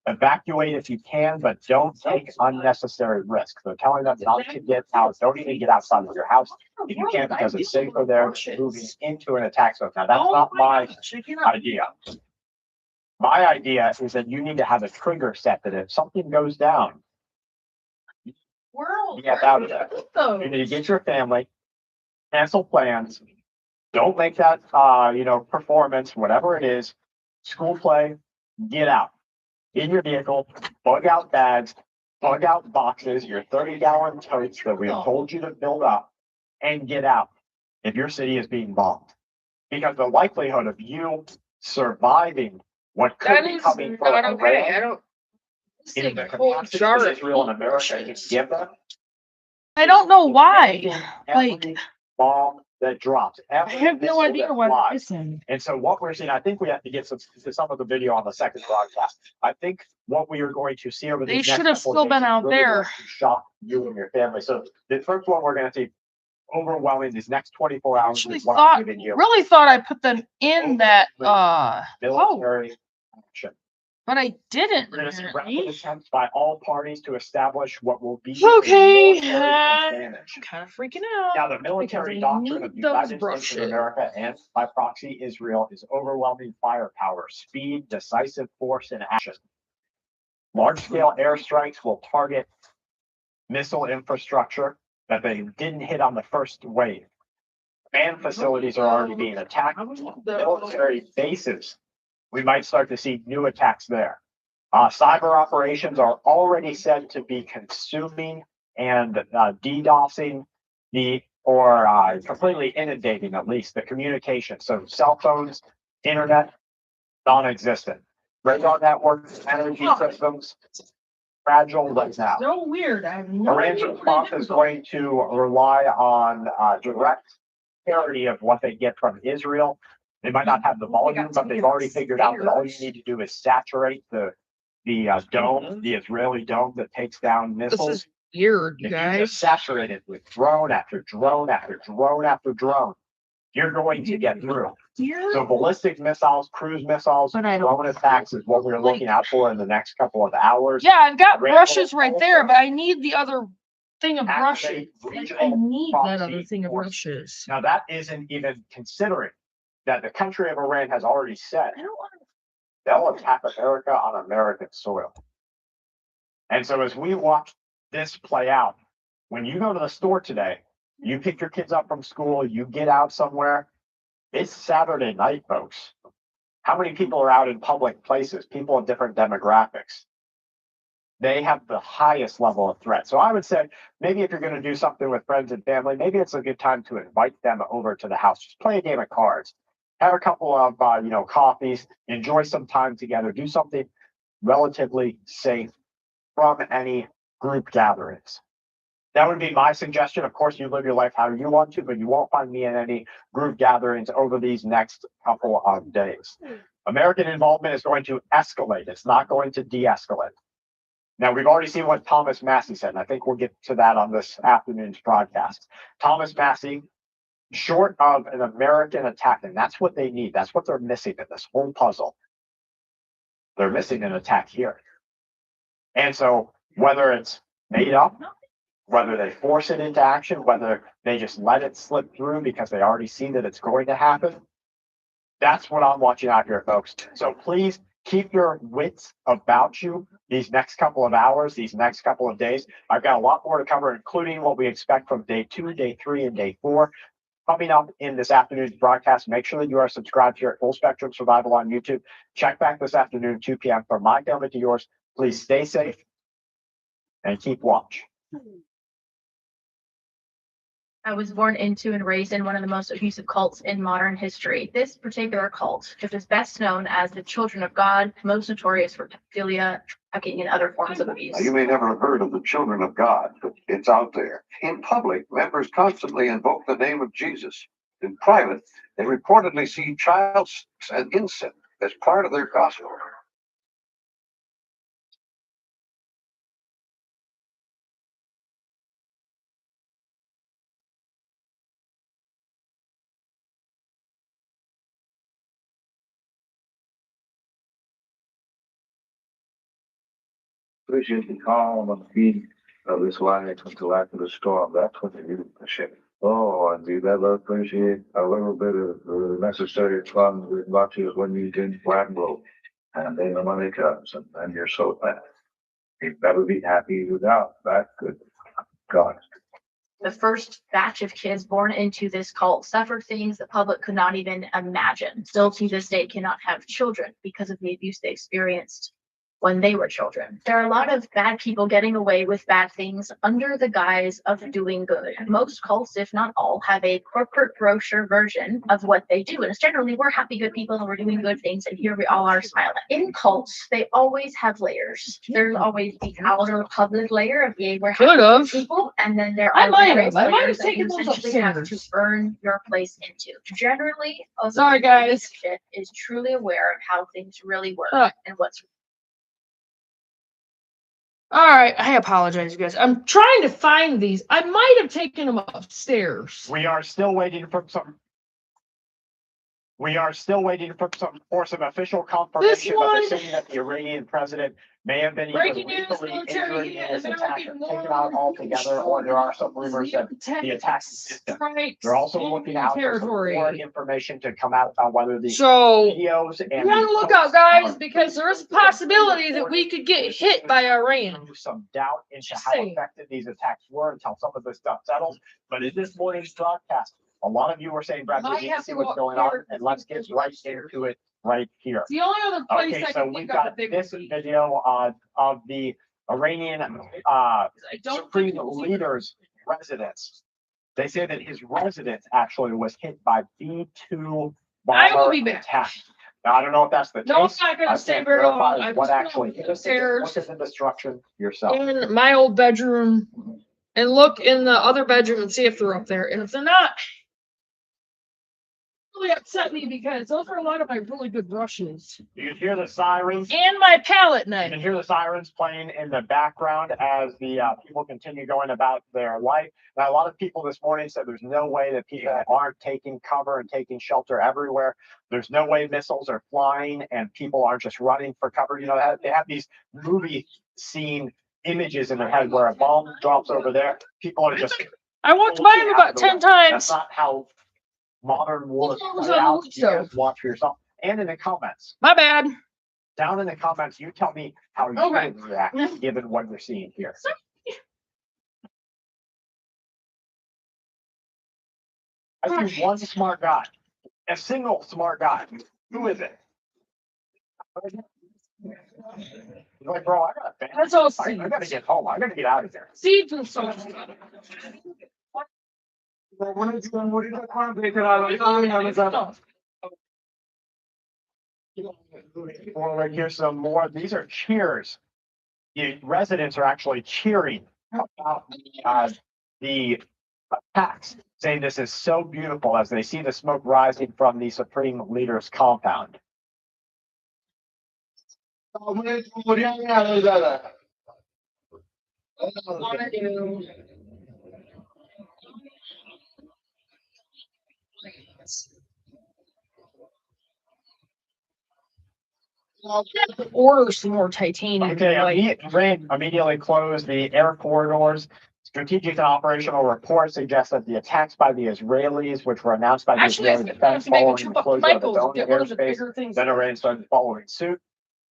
Speaker 2: Evacuate if you can, but don't take unnecessary risks. They're telling us not to get out. Don't even get outside of your house if you can, because it's safer there than moving into an attack zone. Now, that's not my idea. My idea is that you need to have a trigger set that if something goes down, get out of there. You need to get your family, cancel plans. Don't make that, performance, whatever it is, school play, get out. In your vehicle, bug out bags, bug out boxes, your 30-gallon totes that we have told you to build up, and get out if your city is being bombed. Because the likelihood of you surviving what could be coming from Iran in the capacity that Israel and America can give them.
Speaker 1: I don't know why. Like,
Speaker 2: bomb that drops.
Speaker 1: I have no idea what it is.
Speaker 2: And so what we're seeing, I think we have to get some of the video on the second broadcast. I think what we are going to see over
Speaker 1: They
Speaker 2: these
Speaker 1: should
Speaker 2: next
Speaker 1: have still been out there.
Speaker 2: Shock you and your family. So the first one we're going to see overwhelming these next 24 hours.
Speaker 1: Really thought I put them in that
Speaker 2: military action.
Speaker 1: But I didn't.
Speaker 2: We're going to see rapid attempts by all parties to establish what will be
Speaker 1: okay.
Speaker 2: Kind
Speaker 1: of freaking out.
Speaker 2: Now, the military doctrine of the United States of America and by proxy Israel is overwhelming firepower, speed, decisive force, and action. Large-scale airstrikes will target missile infrastructure that they didn't hit on the first wave. Command facilities are already being attacked. Military bases, we might start to see new attacks there. Cyber operations are already said to be consuming and DDoSing completely inundating at least the communication. So cell phones, internet, non-existent. Radar networks, energy systems, fragile right now.
Speaker 1: So weird. I have no
Speaker 2: Iran's response is going to rely on direct parity of what they get from Israel. They might not have the volume, but they've already figured out that all you need to do is saturate the dome, the Israeli dome that takes down missiles.
Speaker 1: This is weird,
Speaker 2: if
Speaker 1: guys.
Speaker 2: you just saturate it with drone after drone after drone after drone, you're going to get through. So ballistic missiles, cruise missiles, drone attacks is what we're looking out for in the next couple of hours.
Speaker 1: Yeah, I've got brushes right there, but I need the other thing of brushes. I need that other thing of brushes.
Speaker 2: Now that isn't even considering that the country of Iran has already said they'll attack America on American soil. And so as we watch this play out, when you go to the store today, you pick your kids up from school, you get out somewhere, it's Saturday night, folks. How many people are out in public places? People of different demographics. They have the highest level of threat. So I would say maybe if you're going to do something with friends and family, maybe it's a good time to invite them over to the house. Just play a game of cards. Have a couple of coffees, enjoy some time together, do something relatively safe from any group gatherings. That would be my suggestion. Of course, you live your life how you want to, but you won't find me in any group gatherings over these next couple of days. American involvement is going to escalate. It's not going to de-escalate. Now, we've already seen what Thomas Massey said, and I think we'll get to that on this afternoon's broadcast. Thomas Massey short of an American attack, and that's what they need. That's what they're missing in this whole puzzle. They're missing an attack here. And so whether it's made up, whether they force it into action, whether they just let it slip through because they already see that it's going to happen, that's what I'm watching out here, folks. So please keep your wits about you these next couple of hours, these next couple of days. I've got a lot more to cover, including what we expect from day 2, day 3, and day 4. Coming up in this afternoon's broadcast, make sure that you are subscribed here at Full Spectrum Survival on YouTube. Check back this afternoon, 2 p.m. From my family to yours. Please stay safe and keep watch.
Speaker 10: I was born into and raised in one of the most abusive cults in modern history. This particular cult, which is best known as the Children of God, most notorious for pedophilia, trafficking, and other forms of abuse.
Speaker 13: You may never have heard of the Children of God, but it's out there. In public, members constantly invoke the name of Jesus. In private, they reportedly see child sex and incest as part of their gospel. Appreciate the calm and peace of this life until after the storm. That's what they do for ship. Oh, and we never appreciate a little bit of the necessary funds with watches when you can ramble. And then the money comes and you're so bad. You'd never be happy without that good God.
Speaker 10: The first batch of kids born into this cult suffered things the public could not even imagine. Still to this day cannot have children because of the abuse they experienced when they were children. There are a lot of bad people getting away with bad things under the guise of doing good. Most cults, if not all, have a corporate brochure version of what they do. And it's generally, we're happy, good people, and we're doing good things, and here we all are smiling. In cults, they always have layers. There's always the outer public layer of, yay, we're happy good people, and then there are layers that you essentially have to earn your place into. Generally,
Speaker 1: sorry guys,
Speaker 10: is truly aware of how things really work and what's.
Speaker 1: All right, I apologize, you guys. I'm trying to find these. I might have taken them upstairs.
Speaker 2: We are still waiting for some official confirmation, but they're saying that the Iranian president may have been either lethally injured in this attack or taken out altogether, or there are some rumors that the attack is distant. They're also looking out for some more information to come out about whether the videos and
Speaker 1: be on the lookout, guys, because there is a possibility that we could get hit by Iran.
Speaker 2: Some doubt into how effective these attacks were until some of this stuff settles. But in this morning's broadcast, a lot of you were saying, Brad, we need to see what's going on, and let's get right into it right here.
Speaker 1: The only other place
Speaker 2: okay, so we've got this video of the Iranian supreme leader's residence. They say that his residence actually was hit by B-2 bomber attack. Now, I don't know if that's the case.
Speaker 1: No, it's not going to stay very long.
Speaker 2: What actually hit upstairs? Look at the destruction yourself.
Speaker 1: In my old bedroom, and look in the other bedroom and see if they're up there. And if they're not, really upset me because those are a lot of my really good brushes.
Speaker 2: You can hear the sirens.
Speaker 1: And my palette knife.
Speaker 2: You can hear the sirens playing in the background as the people continue going about their life. Now, a lot of people this morning said there's no way that people aren't taking cover and taking shelter everywhere. There's no way missiles are flying and people aren't just running for cover. You know, they have these movie scene images in their head where a bomb drops over there. People are just...
Speaker 1: I walked by him about 10 times.
Speaker 2: That's not how modern wars play out. You guys watch for yourself. And in the comments.
Speaker 1: My bad.
Speaker 2: Down in the comments, you tell me how you would react given what you're seeing here. I see one smart guy. A single smart guy. Who is it? He's like, bro, I gotta get home. I gotta get out of here.
Speaker 1: Seeds and stuff.
Speaker 2: Here's some more. These are cheers. The residents are actually cheering about the attacks, saying this is so beautiful as they see the smoke rising from the Supreme Leader's compound.
Speaker 1: I'll have to order some more titanium.
Speaker 2: Okay,
Speaker 1: like,
Speaker 2: Iran immediately closed the air corridors. Strategic and operational reports suggest that the attacks by the Israelis, which were announced by the
Speaker 1: actually,
Speaker 2: Israeli
Speaker 1: I have
Speaker 2: defense
Speaker 1: to make a
Speaker 2: following
Speaker 1: trip
Speaker 2: the
Speaker 1: up to
Speaker 2: closure of its
Speaker 1: Michael's.
Speaker 2: own
Speaker 1: Get one of the
Speaker 2: airspace,
Speaker 1: bigger things.
Speaker 2: then Iran started following suit.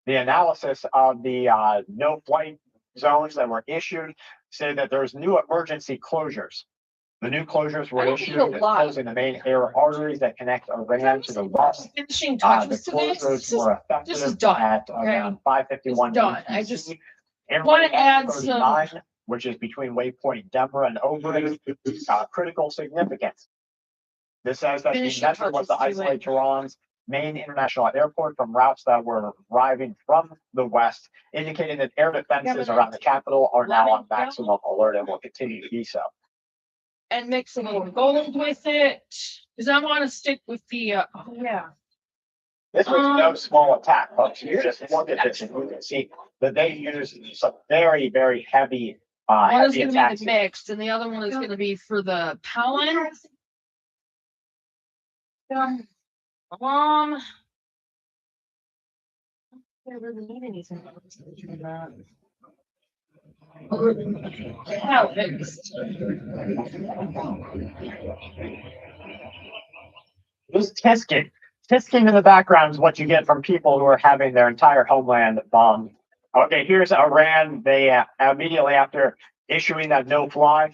Speaker 2: The analysis of the no flight zones that were issued say that there's new emergency closures. The new closures were
Speaker 1: I don't think
Speaker 2: issued
Speaker 1: he'll lie.
Speaker 2: closing the main air arteries that connect Iran to the west.
Speaker 1: Finishing
Speaker 2: The
Speaker 1: touches to
Speaker 2: closures were
Speaker 1: this is
Speaker 2: effective
Speaker 1: done.
Speaker 2: at
Speaker 1: Okay?
Speaker 2: around 5:51.
Speaker 1: It's done. I just
Speaker 2: Air
Speaker 1: wanna
Speaker 2: Rate
Speaker 1: add
Speaker 2: 39, which is between waypoint Denver and Oberlin, critical significance. This says that the
Speaker 1: Finishing
Speaker 2: measure was to
Speaker 1: touches to
Speaker 2: isolate Tehran's main international airport from routes that were arriving from the west, indicating that air defenses around the capital are now on maximum alert and will continue to be so.
Speaker 1: and mix a little gold with it. Because I want to stick with the yeah.
Speaker 2: This was no small attack, folks. You just look at this and you can see that they use some very, very heavy,
Speaker 1: One is
Speaker 2: heavy
Speaker 1: going to be
Speaker 2: attacks.
Speaker 1: the mixed, and the other one is going to be for the pollen. I really need anything. How mixed.
Speaker 2: This tisking. Tisking in the background is what you get from people who are having their entire homeland bombed. Okay, here's Iran. They immediately after issuing that no fly,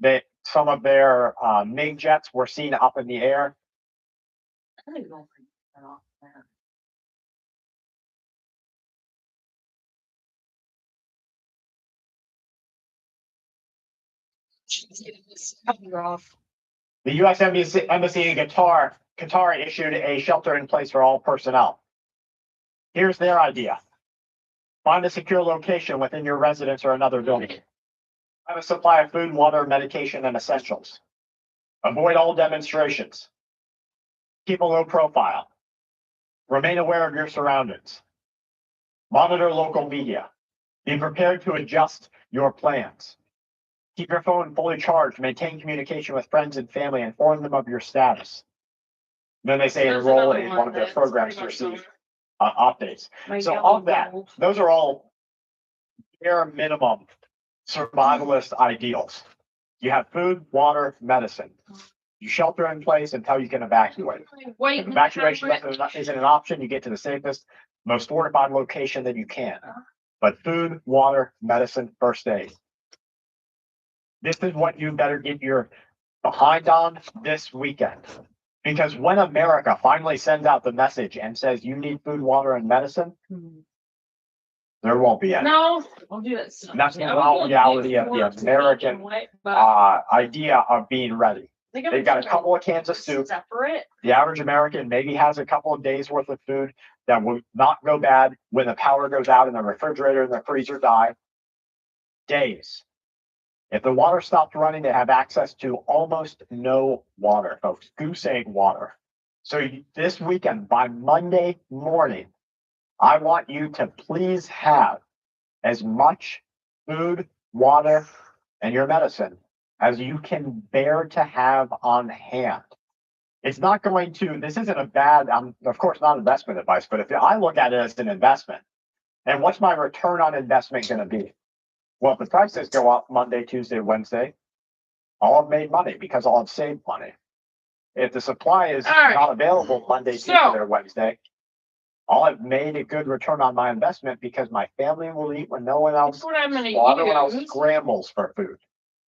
Speaker 2: that some of their MiG jets were seen up in the air. The U.S. Embassy in Qatar issued a shelter in place for all personnel. Here's their idea. Find a secure location within your residence or another building. Have a supply of food, water, medication, and essentials. Avoid all demonstrations. Keep a low profile. Remain aware of your surroundings. Monitor local media. Be prepared to adjust your plans. Keep your phone fully charged. Maintain communication with friends and family. Inform them of your status. Then they say
Speaker 1: There's
Speaker 2: enroll
Speaker 1: another
Speaker 2: in
Speaker 1: one
Speaker 2: one of their
Speaker 1: that's
Speaker 2: programs to
Speaker 1: pretty much
Speaker 2: receive updates.
Speaker 1: My
Speaker 2: So
Speaker 1: yellow
Speaker 2: of that,
Speaker 1: gold.
Speaker 2: those are all bare minimum survivalist ideals. You have food, water, medicine. You shelter in place until you can evacuate.
Speaker 1: Wait,
Speaker 2: If evacuation isn't an option, you get to the safest, most fortified location that you can. But food, water, medicine, first aid. This is what you better get your behind on this weekend. Because when America finally sends out the message and says you need food, water, and medicine, there won't be any.
Speaker 1: No, I'll do that.
Speaker 2: And that's the reality of the American idea of being ready. They've got a couple of cans of soup.
Speaker 1: Separate.
Speaker 2: The average American maybe has a couple of days worth of food that will not go bad when the power goes out and the refrigerator and the freezer die. Days. If the water stopped running, they have access to almost no water, folks. Goose egg water. So this weekend, by Monday morning, I want you to please have as much food, water, and your medicine as you can bear to have on hand. It's not going to, this isn't a bad, of course, not investment advice, but if I look at it as an investment, and what's my return on investment going to be? Well, if the prices go up Monday, Tuesday, Wednesday, I'll have made money because I'll have saved money. If the supply is not available Monday, Tuesday, or Wednesday, I'll have made a good return on my investment because my family will eat when no one else, everyone else scrambles for food.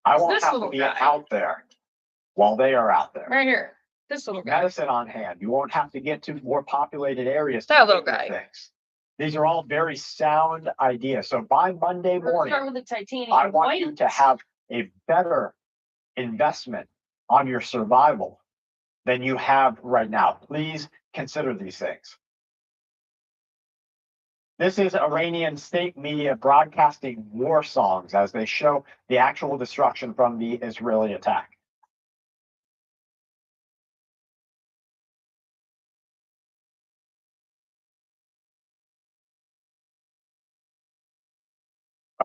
Speaker 2: I won't have to be out there while they are out there.
Speaker 1: Right here. This little guy.
Speaker 2: Medicine on hand. You won't have to get to more populated areas.
Speaker 1: That little guy.
Speaker 2: Things. These are all very sound ideas. So by Monday morning,
Speaker 1: start with the titanium.
Speaker 2: I want you to have a better investment on your survival than you have right now. Please consider these things. This is Iranian state media broadcasting war songs as they show the actual destruction from the Israeli attack.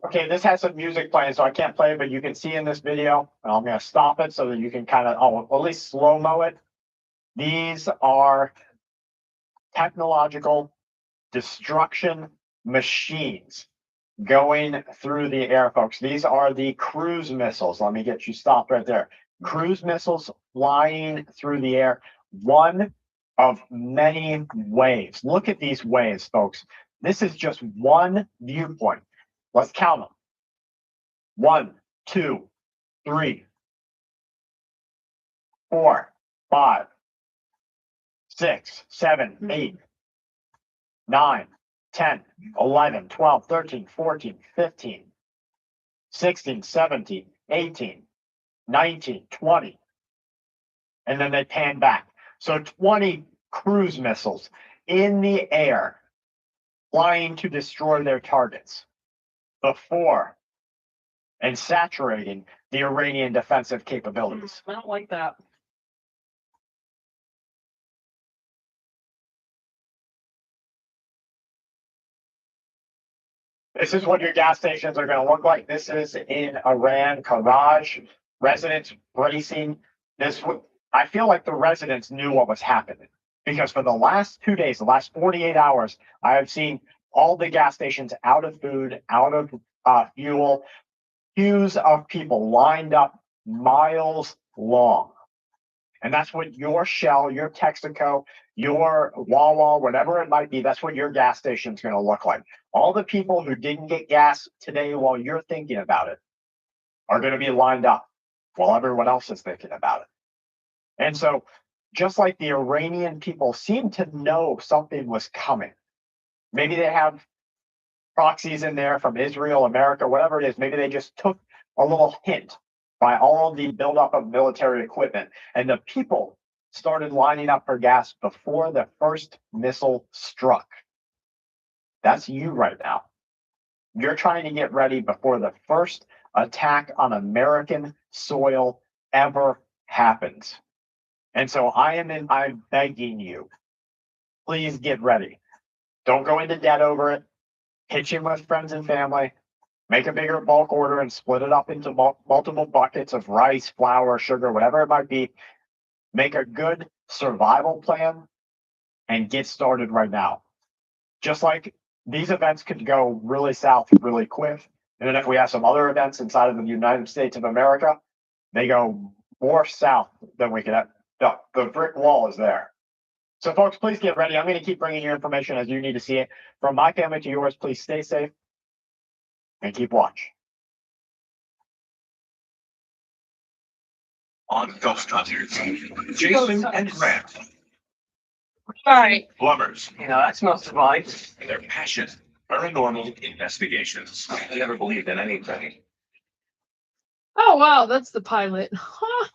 Speaker 2: Okay, this has some music playing, so I can't play it, but you can see in this video, and I'm going to stop it so that you can kind of, at least slow-mo it. These are technological destruction machines going through the air, folks. These are the cruise missiles. Let me get you stopped right there. Cruise missiles flying through the air. One of many waves. Look at these waves, folks. This is just one viewpoint. Let's count them. 1, 2, 3, 4, 5, 6, 7, 8, 9, 10, 11, 12, 13, 14, 15, 16, 17, 18, 19, 20. And then they pan back. So 20 cruise missiles in the air flying to destroy their targets before and saturating the Iranian defensive capabilities.
Speaker 1: I don't like that.
Speaker 2: This is what your gas stations are going to look like. This is in Iran, Karaj. Residents bracing. I feel like the residents knew what was happening because for the last 2 days, the last 48 hours, I have seen all the gas stations out of food, out of fuel, queues of people lined up miles long. And that's what your Shell, your Texaco, your Wawa, whatever it might be, that's what your gas station's going to look like. All the people who didn't get gas today while you're thinking about it are going to be lined up while everyone else is thinking about it. And so just like the Iranian people seem to know something was coming, maybe they have proxies in there from Israel, America, whatever it is, maybe they just took a little hint by all the buildup of military equipment, and the people started lining up for gas before the first missile struck. That's you right now. You're trying to get ready before the first attack on American soil ever happens. And so I'm begging you, please get ready. Don't go into debt over it. Pitch in with friends and family. Make a bigger bulk order and split it up into multiple buckets of rice, flour, sugar, whatever it might be. Make a good survival plan and get started right now. Just like these events could go really south really quick. And then if we have some other events inside of the United States of America, they go more south than we can have. The brick wall is there. So folks, please get ready. I'm going to keep bringing you information as you need to see it. From my family to yours, please stay safe and keep watch.
Speaker 12: On Ghost Hunters, Jason and Grant.
Speaker 1: All right.
Speaker 12: Plumbers.
Speaker 8: You know, that smells fine.
Speaker 12: And their passion, paranormal investigations.
Speaker 8: I never believed in anything.
Speaker 1: Oh, wow. That's the pilot. Huh.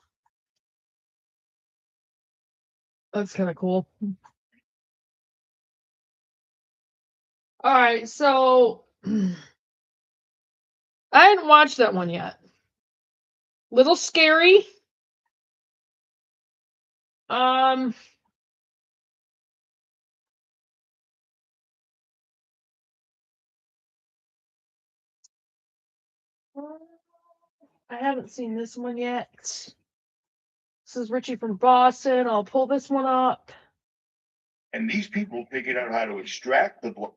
Speaker 1: That's kind of cool. All right. So I hadn't watched that one yet. Little scary. I haven't seen this one yet. This is Richie from Boston. I'll pull this one up.
Speaker 14: And these people figured out how to extract the blood.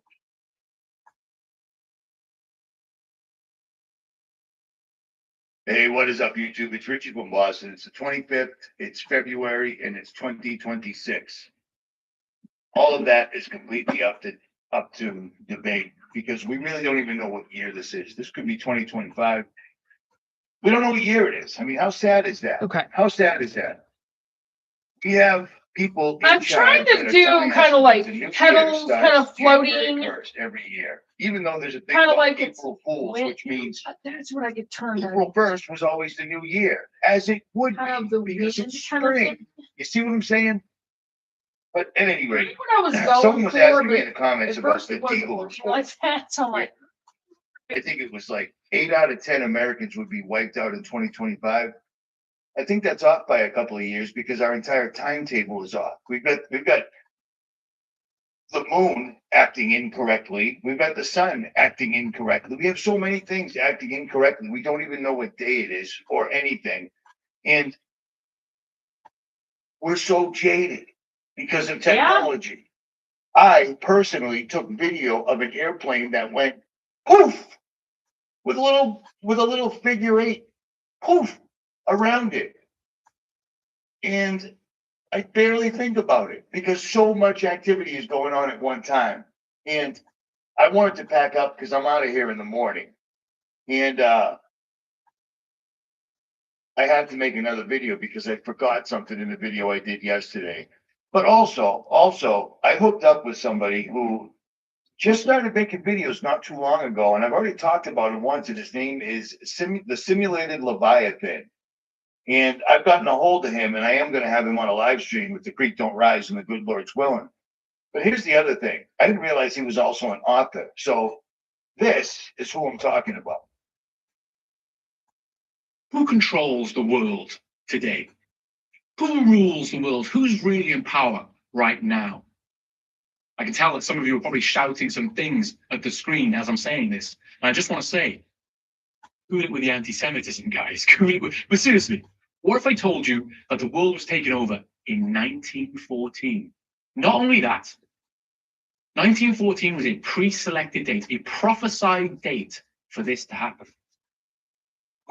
Speaker 14: Hey, what is up, YouTube? It's Richie from Boston. It's the 25th, it's February, and it's 2026. All of that is completely up to debate because we really don't even know what year this is. This could be 2025. We don't know what year it is. I mean, how sad is that?
Speaker 1: Okay.
Speaker 14: How sad is that? We have people.
Speaker 1: I'm trying to do kind of like petals, kind of floating.
Speaker 14: Every year, even though there's a big
Speaker 1: Kind of like
Speaker 14: April Fools, which means
Speaker 1: that's what I get turned
Speaker 14: April
Speaker 1: on.
Speaker 14: 1st was always the new year, as it would
Speaker 1: Kind of
Speaker 14: be
Speaker 1: the
Speaker 14: because
Speaker 1: wind
Speaker 14: it's
Speaker 1: kind of
Speaker 14: spring.
Speaker 1: thing.
Speaker 14: You see what I'm saying? But at any rate,
Speaker 1: When I was going
Speaker 14: someone was
Speaker 1: for
Speaker 14: asking me in
Speaker 1: it,
Speaker 14: the comments
Speaker 1: at
Speaker 14: about
Speaker 1: first
Speaker 14: the
Speaker 1: it wasn't
Speaker 14: Deagle
Speaker 1: looking like that. So I'm like,
Speaker 14: I think it was like 8 out of 10 Americans would be wiped out in 2025. I think that's off by a couple of years because our entire timetable is off. We've got the moon acting incorrectly. We've got the sun acting incorrectly. We have so many things acting incorrectly. We don't even know what day it is or anything. And we're so jaded because of technology. I personally took video of an airplane that went poof with a little figure eight poof around it. And I barely think about it because so much activity is going on at one time. And I wanted to pack up because I'm out of here in the morning. And I had to make another video because I forgot something in the video I did yesterday. But also, I hooked up with somebody who just started making videos not too long ago, and I've already talked about him once, and his name is the Simulated Leviathan. And I've gotten a hold of him, and I am going to have him on a live stream with The Creek Don't Rise and the Good Lord's willing. But here's the other thing. I didn't realize he was also an author. So this is who I'm talking about.
Speaker 15: Who controls the world today? Who rules the world? Who's really in power right now? I can tell that some of you are probably shouting some things at the screen as I'm saying this. And I just want to say, cool it with the anti-Semitism, guys. Cool it with, but seriously, what if I told you that the world was taken over in 1914? Not only that, 1914 was a pre-selected date, a prophesied date for this to happen.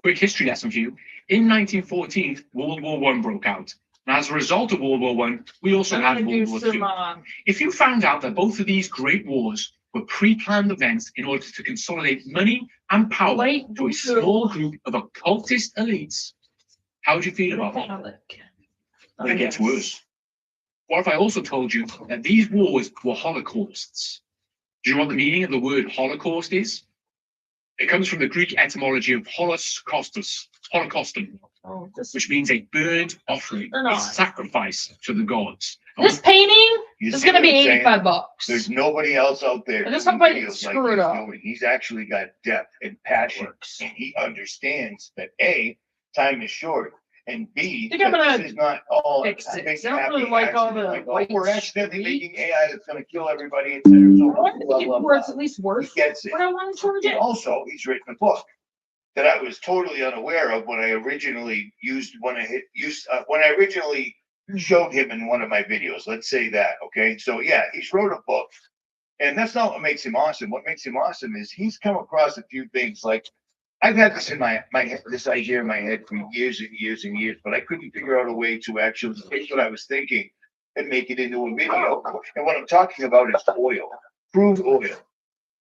Speaker 15: Quick history lesson for you. In 1914, World War I broke out. And as a result of World War I, we also had World War II. If you found out that both of these great wars were pre-planned events in order to consolidate money and power to a small group of occultist elites, how would you feel about that? It gets worse. What if I also told you that these wars were holocausts? Do you know what the meaning of the word Holocaust is? It comes from the Greek etymology of holos kostos, holocostum, which means a burnt offering, a sacrifice to the gods.
Speaker 1: This painting is going to be $85.
Speaker 14: There's nobody else out there.
Speaker 1: I just hope I didn't screw it up.
Speaker 14: He's actually got depth and passion, and he understands that A, time is short, and B, this is not all
Speaker 1: fix it.
Speaker 14: big,
Speaker 1: I don't
Speaker 14: happy
Speaker 1: really like all the
Speaker 14: accident,
Speaker 1: white
Speaker 14: we're accidentally making AI that's going to kill everybody, etc. So
Speaker 1: I want to make it where it's at least worth
Speaker 14: he gets it.
Speaker 1: what I want to charge it.
Speaker 14: Also, he's written a book that I was totally unaware of when I originally originally showed him in one of my videos. Let's say that, okay? So yeah, he's wrote a book, and that's not what makes him awesome. What makes him awesome is he's come across a few things. Like I've had this in my head, this idea in my head for years and years and years, but I couldn't figure out a way to actually take what I was thinking and make it into a video. And what I'm talking about is oil, crude oil.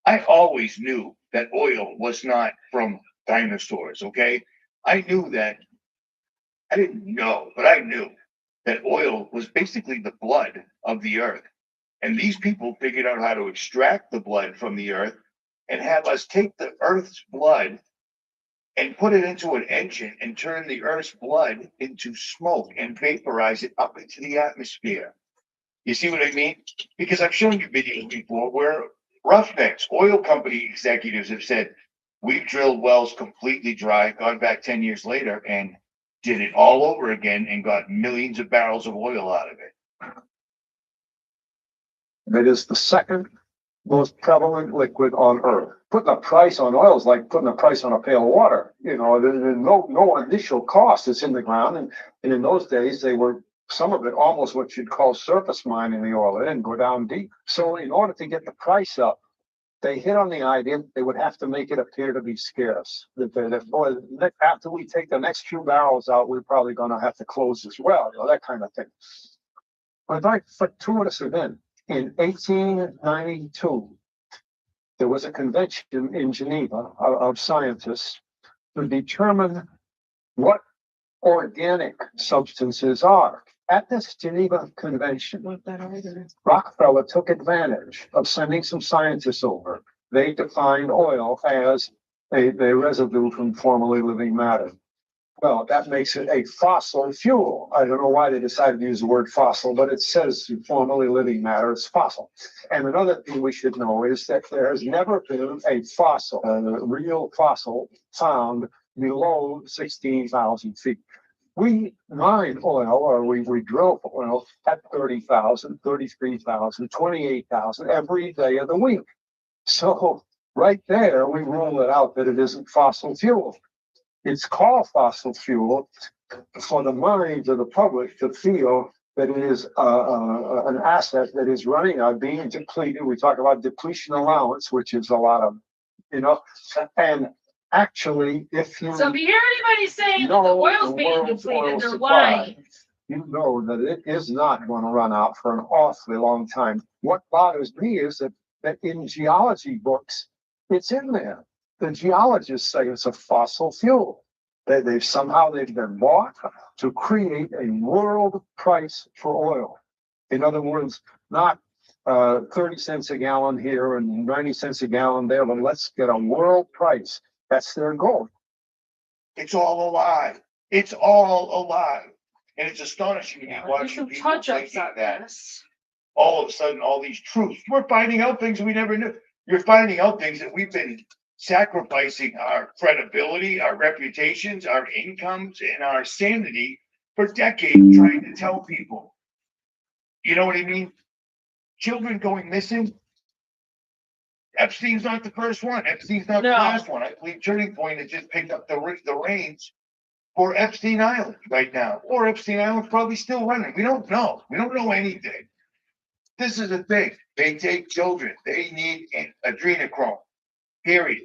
Speaker 14: I always knew that oil was not from dinosaurs, okay? I knew that, I didn't know, but I knew that oil was basically the blood of the earth. And these people figured out how to extract the blood from the earth and have us take the earth's blood and put it into an engine and turn the earth's blood into smoke and vaporize it up into the atmosphere. You see what I mean? Because I've shown you videos before where roughnecks, oil company executives have said, we've drilled wells completely dry, gone back 10 years later and did it all over again and got millions of barrels of oil out of it.
Speaker 16: It is the second most prevalent liquid on earth. Putting a price on oil is like putting a price on a pail of water. You know, there's no initial cost. It's in the ground. And in those days, they were, some of it almost what you'd call surface mining the oil. It didn't go down deep. So in order to get the price up, they hit on the idea they would have to make it appear to be scarce. That after we take the next few barrels out, we're probably going to have to close as well, you know, that kind of thing. But like fortuitous event, in 1892, there was a convention in Geneva of scientists to determine what organic substances are. At this Geneva Convention, Rockefeller took advantage of sending some scientists over. They defined oil as a residue from formerly living matter. Well, that makes it a fossil fuel. I don't know why they decided to use the word fossil, but it says formerly living matter is fossil. And another thing we should know is that there has never been a fossil, a real fossil, found below 16,000 feet. We mine oil, or we drill for oil at 30,000, 33,000, 28,000 every day of the week. So right there, we rule it out that it isn't fossil fuel. It's called fossil fuel for the minds of the public to feel that is an asset that is running on being depleted. We talk about depletion allowance, which is a lot of, and actually, if you
Speaker 1: So if you hear anybody saying that the
Speaker 16: know
Speaker 1: oil's
Speaker 16: the
Speaker 1: being
Speaker 16: world's oil
Speaker 1: depleted, they're
Speaker 16: supply,
Speaker 1: lying.
Speaker 16: you know that it is not going to run out for an awfully long time. What bothers me is that in geology books, it's in there. The geologists say it's a fossil fuel. They've been bought to create a world price for oil. In other words, not 30 cents a gallon here and 90 cents a gallon there, but let's get a world price. That's their goal.
Speaker 14: It's all alive. It's all alive. And it's astonishing to me watching people thinking that all of a sudden all these truths, we're finding out things we never knew. You're finding out things that we've been sacrificing our credibility, our reputations, our incomes, and our sanity for decades trying to tell people. You know what I mean? Children going missing. Epstein's not the first one. Epstein's not the last one. I believe Turning Point has just picked up the reins for Epstein Island right now. Or Epstein Island's probably still running. We don't know. We don't know anything. This is the thing. They take children. They need adrenochrome. Period.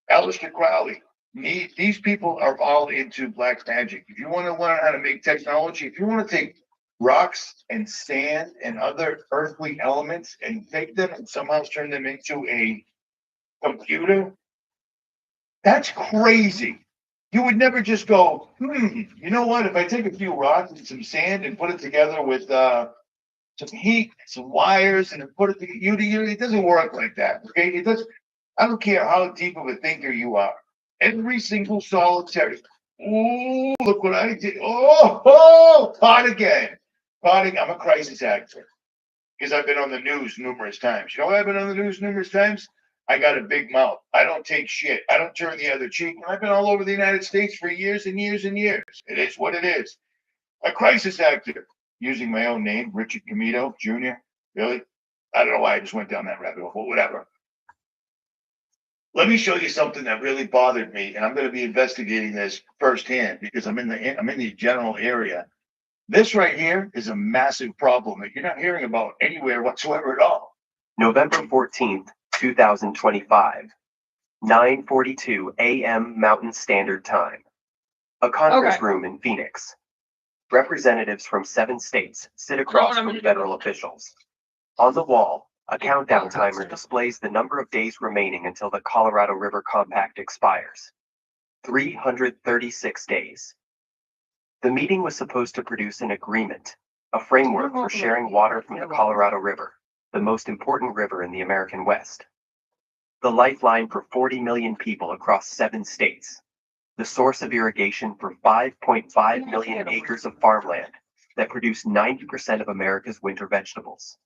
Speaker 14: Aleister Crowley. These people are all into black magic. If you want to learn how to make technology, if you want to take rocks and sand and other earthly elements and take them and somehow turn them into a computer, that's crazy. You would never just go, you know what? If I take a few rocks and some sand and put it together with some heat, some wires, and put it together, it doesn't work like that. Okay, it does. I don't care how deep of a thinker you are. Every single solitary. Oh, look what I did! Caught again. I'm a crisis actor because I've been on the news numerous times. You know why I've been on the news numerous times? I got a big mouth. I don't take shit. I don't turn the other cheek. And I've been all over the United States for years and years and years. It is what it is. A crisis actor, using my own name, Richard Comito Jr. Really? I don't know why I just went down that rabbit hole, but whatever. Let me show you something that really bothered me, and I'm going to be investigating this firsthand because I'm in the general area. This right here is a massive problem that you're not hearing about anywhere whatsoever at all.
Speaker 6: November 14th, 2025, 9:42 a.m. Mountain Standard Time. A conference room in Phoenix. Representatives from 7 states sit across from federal officials. On the wall, a countdown timer displays the number of days remaining until the Colorado River Compact expires. 336 days. The meeting was supposed to produce an agreement, a framework for sharing water from the Colorado River, the most important river in the American West. The lifeline for 40 million people across 7 states. The source of irrigation for 5.5 million acres of farmland that produce 90% of America's winter vegetables.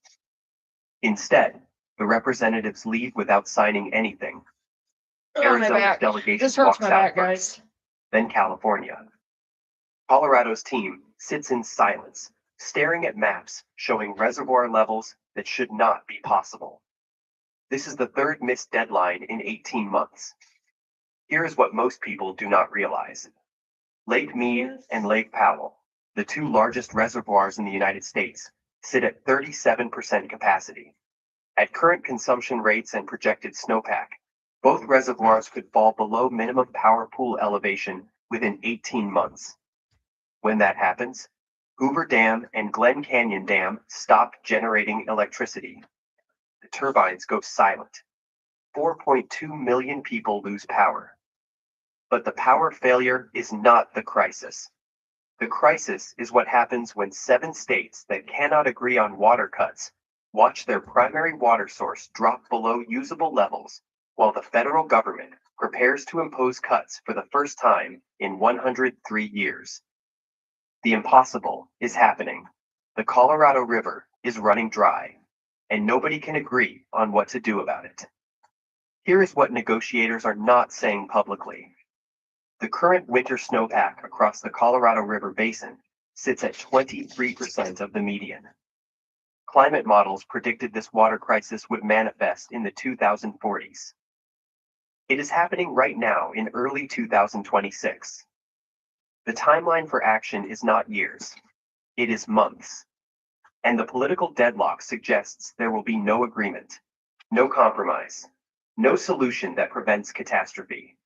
Speaker 6: Instead, the representatives leave without signing anything. Arizona's delegation walks out first, then California. Colorado's team sits in silence, staring at maps showing reservoir levels that should not be possible. This is the 3rd missed deadline in 18 months. Here is what most people do not realize. Lake Mead and Lake Powell, the 2 largest reservoirs in the United States, sit at 37% capacity. At current consumption rates and projected snowpack, both reservoirs could fall below minimum power pool elevation within 18 months. When that happens, Hoover Dam and Glen Canyon Dam stop generating electricity. The turbines go silent. 4.2 million people lose power. But the power failure is not the crisis. The crisis is what happens when 7 states that cannot agree on water cuts watch their primary water source drop below usable levels while the federal government prepares to impose cuts for the first time in 103 years. The impossible is happening. The Colorado River is running dry, and nobody can agree on what to do about it. Here is what negotiators are not saying publicly. The current winter snowpack across the Colorado River Basin sits at 23% of the median. Climate models predicted this water crisis would manifest in the 2040s. It is happening right now in early 2026. The timeline for action is not years. It is months. and the political deadlock suggests there will be no agreement, no compromise, no solution that prevents catastrophe.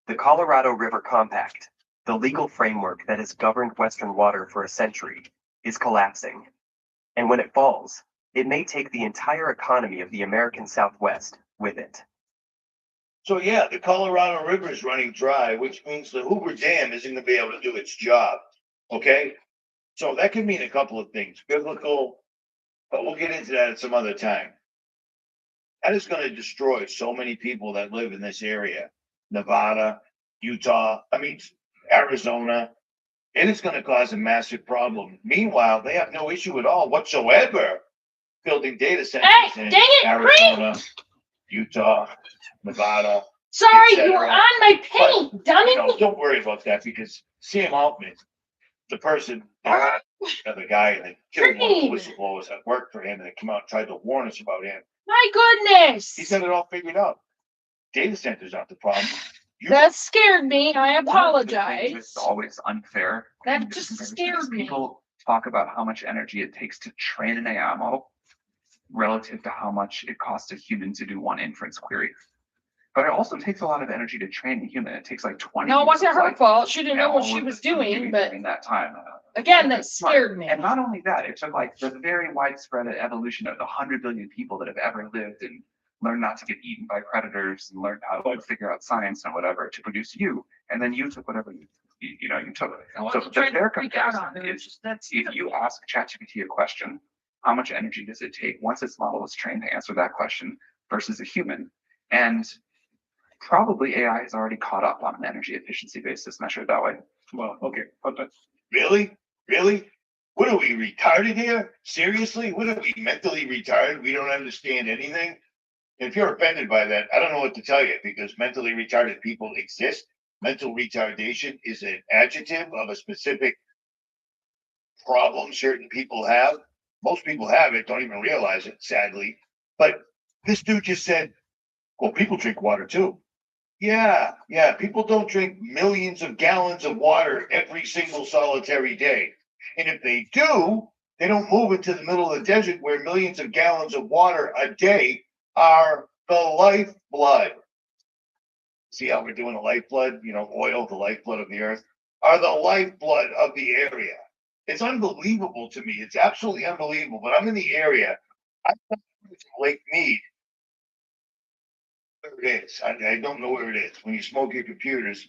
Speaker 6: The Colorado River Compact, the legal framework that has governed Western water for a century, is collapsing. And when it falls, it may take the entire economy of the American Southwest with it.
Speaker 14: So yeah, the Colorado River is running dry, which means the Hoover Dam isn't going to be able to do its job. Okay? So that could mean a couple of things, biblical, but we'll get into that at some other time. That is going to destroy so many people that live in this area. Nevada, Utah, Arizona. It is going to cause a massive problem. Meanwhile, they have no issue at all whatsoever building data centers in Arizona, Utah, Nevada.
Speaker 1: Sorry, you were on my paint, dummy.
Speaker 14: Don't worry about that because Sam Altman, the person, the guy that killed one of the whistleblowers that worked for him and that came out and tried to warn us about him.
Speaker 1: My goodness.
Speaker 14: He's got it all figured out. Data centers aren't the problem.
Speaker 1: That scared me. I apologize.
Speaker 17: It's always unfair.
Speaker 1: That just scared me.
Speaker 17: People talk about how much energy it takes to train an AI model relative to how much it costs a human to do one inference query. But it also takes a lot of energy to train a human. It takes like 20
Speaker 1: No, it wasn't her
Speaker 17: like,
Speaker 1: fault. She didn't know what she was doing, but
Speaker 17: in that time.
Speaker 1: Again, that scared me.
Speaker 17: And not only that, it took like the very widespread evolution of the 100 billion people that have ever lived and learned not to get eaten by predators and learned how to figure out science and whatever to produce you. And then you took whatever you took. So the fair comparison is if you ask ChatGPT a question, how much energy does it take once its model is trained to answer that question versus a human? And probably AI has already caught up on an energy efficiency basis measured that way.
Speaker 14: Well, okay. Really? Really? What are we, retarded here? Seriously? What are we, mentally retarded? We don't understand anything? If you're offended by that, I don't know what to tell you because mentally retarded people exist. Mental retardation is an adjective of a specific problem certain people have. Most people have it, don't even realize it, sadly. But this dude just said, well, people drink water too. Yeah, people don't drink millions of gallons of water every single solitary day. And if they do, they don't move into the middle of the desert where millions of gallons of water a day are the lifeblood. See how we're doing the lifeblood? Oil, the lifeblood of the earth, are the lifeblood of the area. It's unbelievable to me. It's absolutely unbelievable. But I'm in the area. I'm Lake Mead. Where it is. I don't know where it is. When you smoke your computers,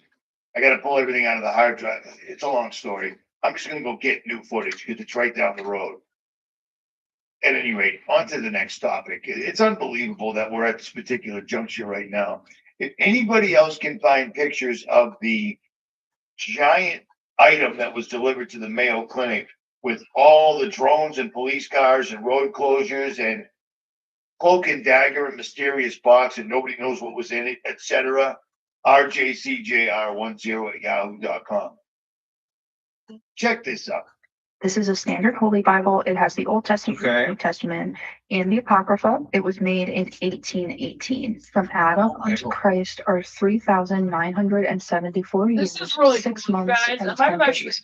Speaker 14: I got to pull everything out of the hard drive. It's a long story. I'm just going to go get new footage because it's right down the road. At any rate, on to the next topic. It's unbelievable that we're at this particular juncture right now. If anybody else can find pictures of the giant item that was delivered to the Mayo Clinic with all the drones and police cars and road closures and cloak and dagger and mysterious box and nobody knows what was in it, etc., rjcjr10@yahoo.com. Check this out.
Speaker 18: This is a standard Holy Bible. It has the Old Testament, New Testament, and the Apocrypha. It was made in 1818. From Adam unto Christ are 3,974 years,
Speaker 1: This is really
Speaker 18: 6 months,
Speaker 1: guys.
Speaker 18: and
Speaker 1: I'm talking
Speaker 18: 10
Speaker 1: about
Speaker 18: days.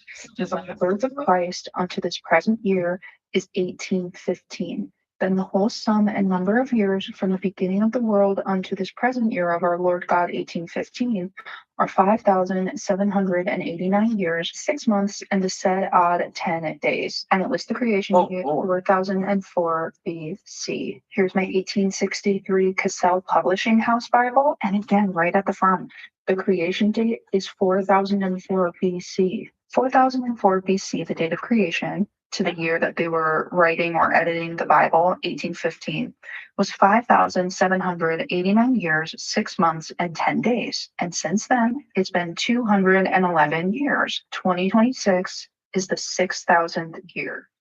Speaker 18: From the birth of Christ unto this present year is 1815. Then the whole sum and number of years from the beginning of the world unto this present year of our Lord God 1815 are 5,789 years, 6 months, and the said odd 10 days. And it lists the creation date 4004 BC. Here's my 1863 Cassell Publishing House Bible. And again, right at the front, the creation date is 4004 BC. 4004 BC, the date of creation, to the year that they were writing or editing the Bible, 1815, was 5,789 years, 6 months, and 10 days. And since then, it's been 211 years. 2026 is the 6,000th year.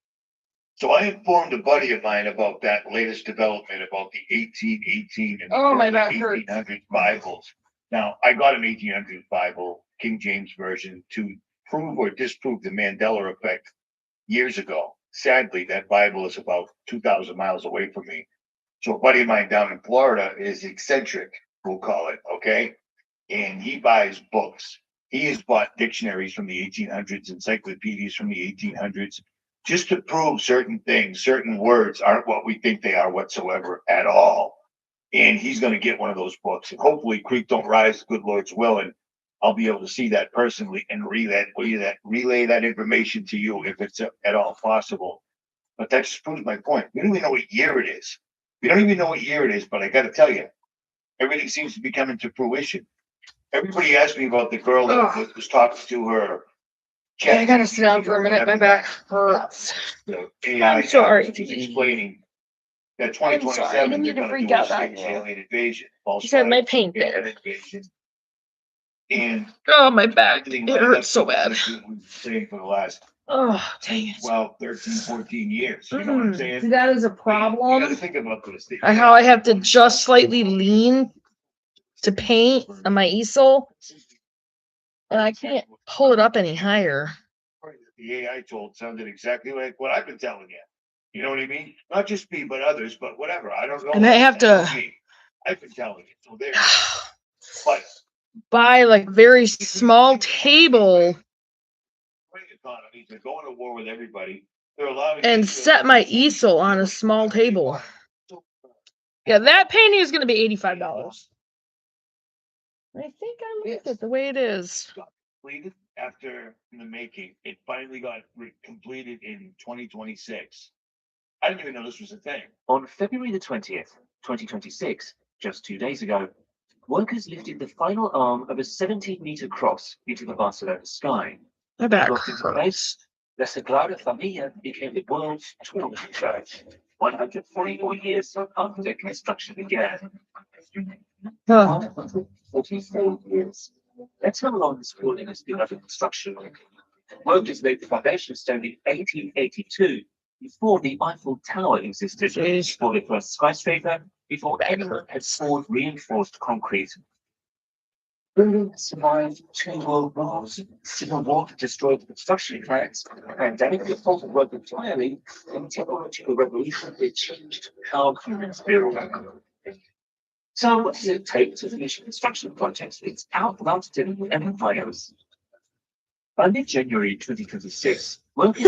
Speaker 14: So I informed a buddy of mine about that latest development about the 1818 and
Speaker 1: my
Speaker 14: the
Speaker 1: back hurts.
Speaker 14: 1800s Bibles. Now, I got an 1800s Bible, King James Version, to prove or disprove the Mandela effect years ago. Sadly, that Bible is about 2,000 miles away from me. So a buddy of mine down in Florida is eccentric, we'll call it, okay? And he buys books. He has bought dictionaries from the 1800s, encyclopedias from the 1800s. just to prove certain things, certain words aren't what we think they are whatsoever at all. And he's going to get one of those books. And hopefully, Creek Don't Rise, good Lord's will, and I'll be able to see that personally and relay that information to you if it's at all possible. But that just proves my point. We don't even know what year it is. We don't even know what year it is, but I got to tell you, everything seems to be coming to fruition. Everybody asked me about the girl that was talking to her.
Speaker 1: Yeah, I gotta sit down for a minute. My back hurts. I'm sorry.
Speaker 14: Explaining that
Speaker 1: I'm
Speaker 14: 2027
Speaker 1: sorry. I didn't
Speaker 14: they're
Speaker 1: mean to
Speaker 14: going to
Speaker 1: freak
Speaker 14: do
Speaker 1: out
Speaker 14: a
Speaker 1: on you.
Speaker 14: alien invasion.
Speaker 1: You said my pain there.
Speaker 14: And
Speaker 1: oh, my back. It hurts so bad.
Speaker 14: We've been saying for the last
Speaker 1: oh, dang it.
Speaker 14: 12, 13, 14 years. You know what I'm saying?
Speaker 1: See, that is a
Speaker 14: You
Speaker 1: problem.
Speaker 14: got to think about this.
Speaker 1: How I have to just slightly lean to paint on my easel. And I can't pull it up any higher.
Speaker 14: The AI told sounded exactly like what I've been telling you. You know what I mean? Not just me, but others, but whatever. I don't know.
Speaker 1: And I have to
Speaker 14: I've been telling you. So there. But
Speaker 1: buy like very small table
Speaker 14: economies, they're going to war with everybody. They're allowing
Speaker 1: and set my easel on a small table. Yeah, that painting is going to be $85. I think I like it the way it is.
Speaker 14: Completed after the making. It finally got completed in 2026. I didn't even know this was a thing.
Speaker 12: On February the 20th, 2026, just 2 days ago, workers lifted the final arm of a 17-meter cross into the Barcelona sky.
Speaker 1: My back
Speaker 12: Locked into place, La Sagrada Familia became the world's tallest church. 144 years after construction began. 144 years. That's how long this building has been under construction. Workers laid the foundation stone in 1882, before the Eiffel Tower existed, before the first skyscraper, before anyone had poured reinforced concrete. Building survived 2 world wars, civil war destroyed the construction tracks, a pandemic that halted work entirely, and technological revolution that changed how humans build. So what does it take to finish a construction project? It's outlasted empires. By mid-January 2026, workers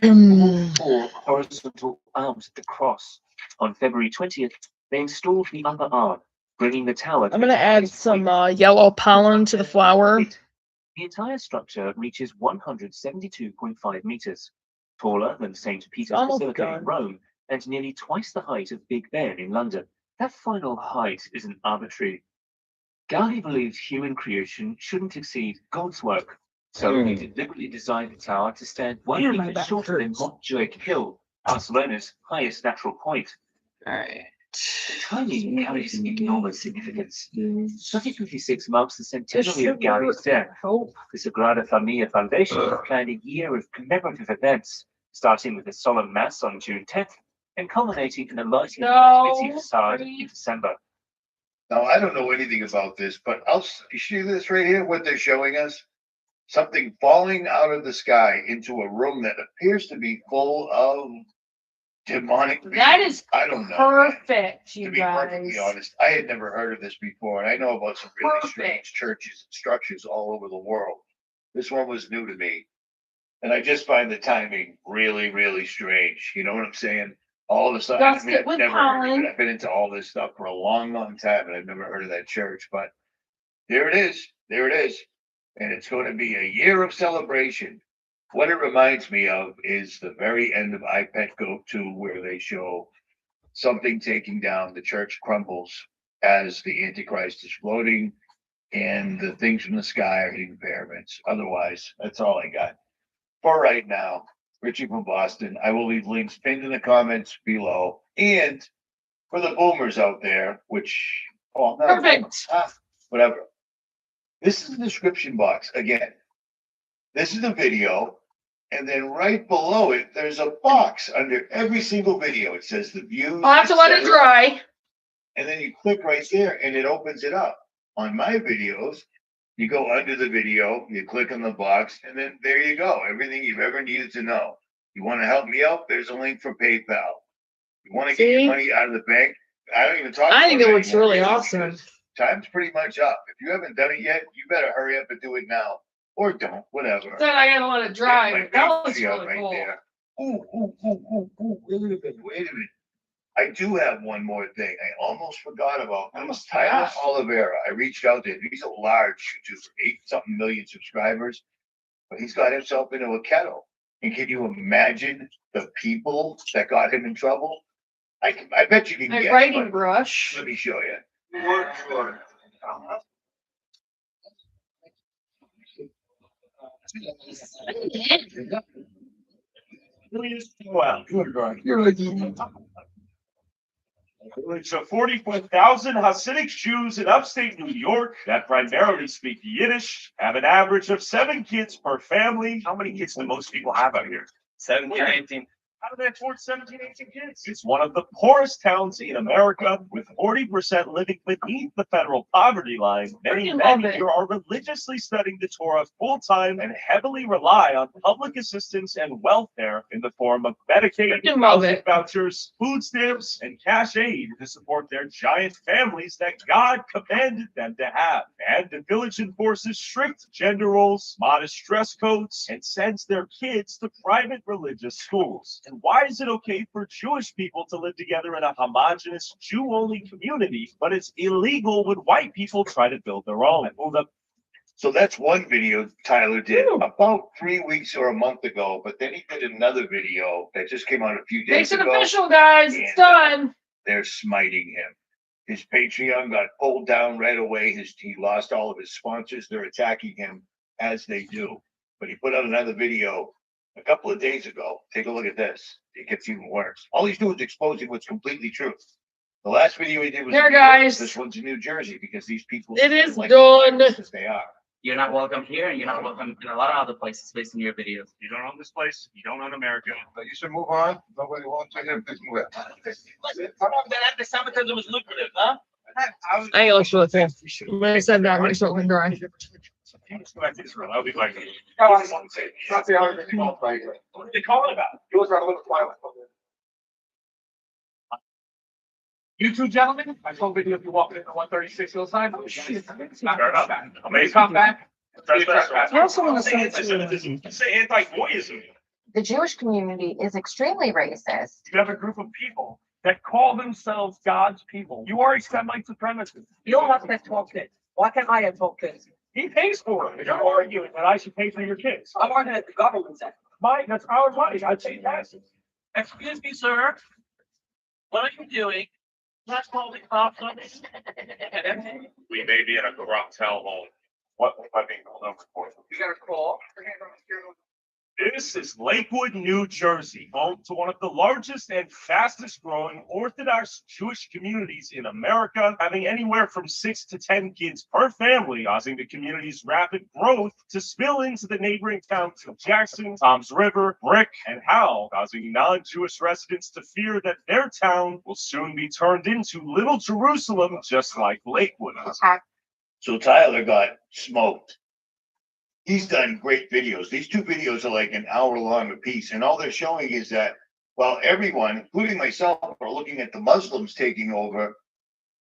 Speaker 12: installed 4 horizontal arms of the cross. On February 20th, they installed the upper arm, bringing the tower.
Speaker 1: I'm going to add some yellow pollen to the flower.
Speaker 12: The entire structure reaches 172.5 meters, taller than St. Peter's Basilica in Rome, and nearly twice the height of Big Ben in London. That final height isn't arbitrary. Gaudi believed human creation shouldn't exceed God's work, so he deliberately designed the tower to stand 1 meter shorter than Montjuic Hill, Barcelona's highest natural point.
Speaker 1: Alright.
Speaker 12: The timing carries an enormous significance. 2026 marks the centenary of Gaudi's death. The Sagrada Familia Foundation planned a year of commemorative events, starting with a solemn mass on June 10th and culminating in a lighting of the city facade in December.
Speaker 14: Now, I don't know anything about this, but you see this right here, what they're showing us? Something falling out of the sky into a room that appears to be full of demonic beings.
Speaker 1: That is
Speaker 14: I don't know.
Speaker 1: perfect, you
Speaker 14: to be
Speaker 1: guys.
Speaker 14: perfectly honest, I had never heard of this before, and I know about some really strange churches and structures all over the world. This one was new to me, and I just find the timing really, really strange. You know what I'm saying? All of a sudden, I've never heard of it. I've been into all this stuff for a long, long time, and I've never heard of that church. But there it is. There it is. And it's going to be a year of celebration. What it reminds me of is the very end of I Pet Goat 2, where they show something taking down, the church crumbles as the Antichrist is floating, and the things from the sky are hitting pyramids. Otherwise, that's all I got. For right now, Richie from Boston. I will leave links pinned in the comments below. And for the boomers out there, which, perfect. Whatever. This is the description box. Again, this is the video. And then right below it, there's a box under every single video. It says the views.
Speaker 1: I'll have to let it dry.
Speaker 14: And then you click right there and it opens it up. On my videos, you go under the video, you click on the box, and then there you go. Everything you've ever needed to know. You want to help me out? There's a link for PayPal. You want to get your money out of the bank? I don't even talk about it.
Speaker 1: I think it looks really awesome.
Speaker 14: Time's pretty much up. If you haven't done it yet, you better hurry up and do it now. Or don't, whatever.
Speaker 1: Then I gotta let it dry. That looks really cool.
Speaker 14: There. Wait a minute. I do have one more thing. I almost forgot about this. Tyler Oliveira. I reached out to him. He's a large YouTuber, 8-something million subscribers, but he's got himself into a kettle. And can you imagine the people that got him in trouble? I bet you can
Speaker 1: A
Speaker 14: guess.
Speaker 1: writing brush.
Speaker 14: Let me show you.
Speaker 5: Well, so 44,000 Hasidic Jews in upstate New York that primarily speak Yiddish have an average of 7 kids per family. How many kids do most people have out here?
Speaker 12: 17, 18.
Speaker 5: How do they afford 17, 18 kids? It's one of the poorest towns in America, with 40% living beneath the federal poverty line. Many men here are religiously studying the Torah full-time and heavily rely on public assistance and welfare in the form of Medicaid, housing vouchers, food stamps, and cash aid to support their giant families that God commanded them to have. And the village enforces strict gender roles, modest dress codes, and sends their kids to private religious schools. And why is it okay for Jewish people to live together in a homogenous Jew-only community, but it's illegal when white people try to build their own?
Speaker 14: So that's one video Tyler did about 3 weeks or a month ago, but then he did another video that just came out a few days
Speaker 1: Makes it
Speaker 14: ago.
Speaker 1: official, guys. It's done.
Speaker 14: They're smiting him. His Patreon got pulled down right away. He lost all of his sponsors. They're attacking him as they do. But he put out another video a couple of days ago. Take a look at this. It gets even worse. All he's doing is exposing what's completely true. The last video he did was
Speaker 1: There, guys.
Speaker 14: This one's in New Jersey because these people
Speaker 1: It is
Speaker 14: like
Speaker 1: done.
Speaker 14: as they are.
Speaker 12: You're not welcome here, and you're not welcome in a lot of other places based on your videos.
Speaker 5: You don't own this place. You don't own America.
Speaker 13: But you should move on. Nobody wants to hear this move.
Speaker 12: That sounded because it was lucrative, huh?
Speaker 1: I ain't looked with it. When I said that, my soul can dry.
Speaker 5: I'll be like,
Speaker 16: That's the other thing.
Speaker 5: what are they calling about?
Speaker 16: You was a little quiet.
Speaker 2: You two gentlemen, I told video if you walk into 136 Hillside.
Speaker 5: Fair enough. Amazing.
Speaker 2: Come back.
Speaker 1: I also want to say
Speaker 5: Say anti-Goyism.
Speaker 7: The Jewish community is extremely racist.
Speaker 5: You have a group of people that call themselves God's people. You are a Semite supremacist.
Speaker 12: You don't have to have 12 kids. Why can't I have 12 kids?
Speaker 5: He pays for it. You're arguing that I should pay for your kids.
Speaker 12: I'm arguing that the government said.
Speaker 5: That's our money. I pay taxes.
Speaker 12: Excuse me, sir. What are you doing? Not calling cops on this.
Speaker 5: We may be in a corrupt hellhole. What am I being called over for?
Speaker 12: You got a call?
Speaker 5: This is Lakewood, New Jersey, home to one of the largest and fastest growing Orthodox Jewish communities in America, having anywhere from 6 to 10 kids per family, causing the community's rapid growth to spill into the neighboring towns of Jackson, Toms River, Brick, and Howell, causing non-Jewish residents to fear that their town will soon be turned into Little Jerusalem, just like Lakewood.
Speaker 14: So Tyler got smoked. He's done great videos. These 2 videos are like an hour long a piece. And all they're showing is that while everyone, including myself, are looking at the Muslims taking over,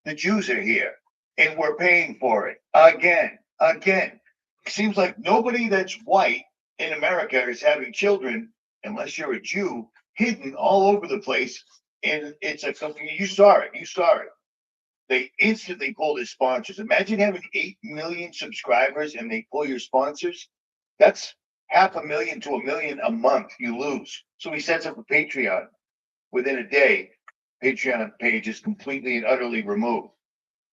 Speaker 14: the Jews are here and we're paying for it again. It seems like nobody that's white in America is having children, unless you're a Jew, hidden all over the place. And it's you saw it. They instantly pulled his sponsors. Imagine having 8 million subscribers and they pull your sponsors. That's $500,000 to $1 million a month you lose. So he sets up a Patreon. Within a day, Patreon page is completely and utterly removed.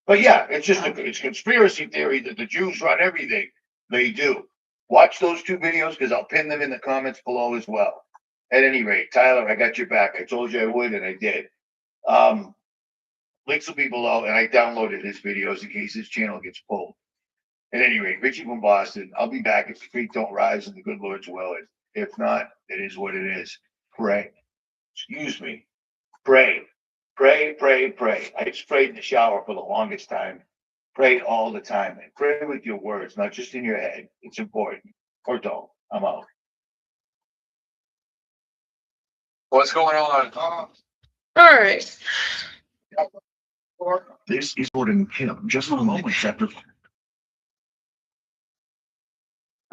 Speaker 14: But yeah, it's conspiracy theory that the Jews run everything. They do. Watch those 2 videos because I'll pin them in the comments below as well. At any rate, Tyler, I got your back. I told you I would, and I did. Links will be below, and I downloaded his videos in case his channel gets pulled. At any rate, Richie from Boston, I'll be back if the creek don't rise and the good Lord's will. If not, it is what it is. Pray. Excuse me. Pray. Pray. I just prayed in the shower for the longest time. Prayed all the time. And pray with your words, not just in your head. It's important. Or don't. I'm out.
Speaker 13: What's going on?
Speaker 1: All right.
Speaker 14: This is Gordon Kim, just moments after.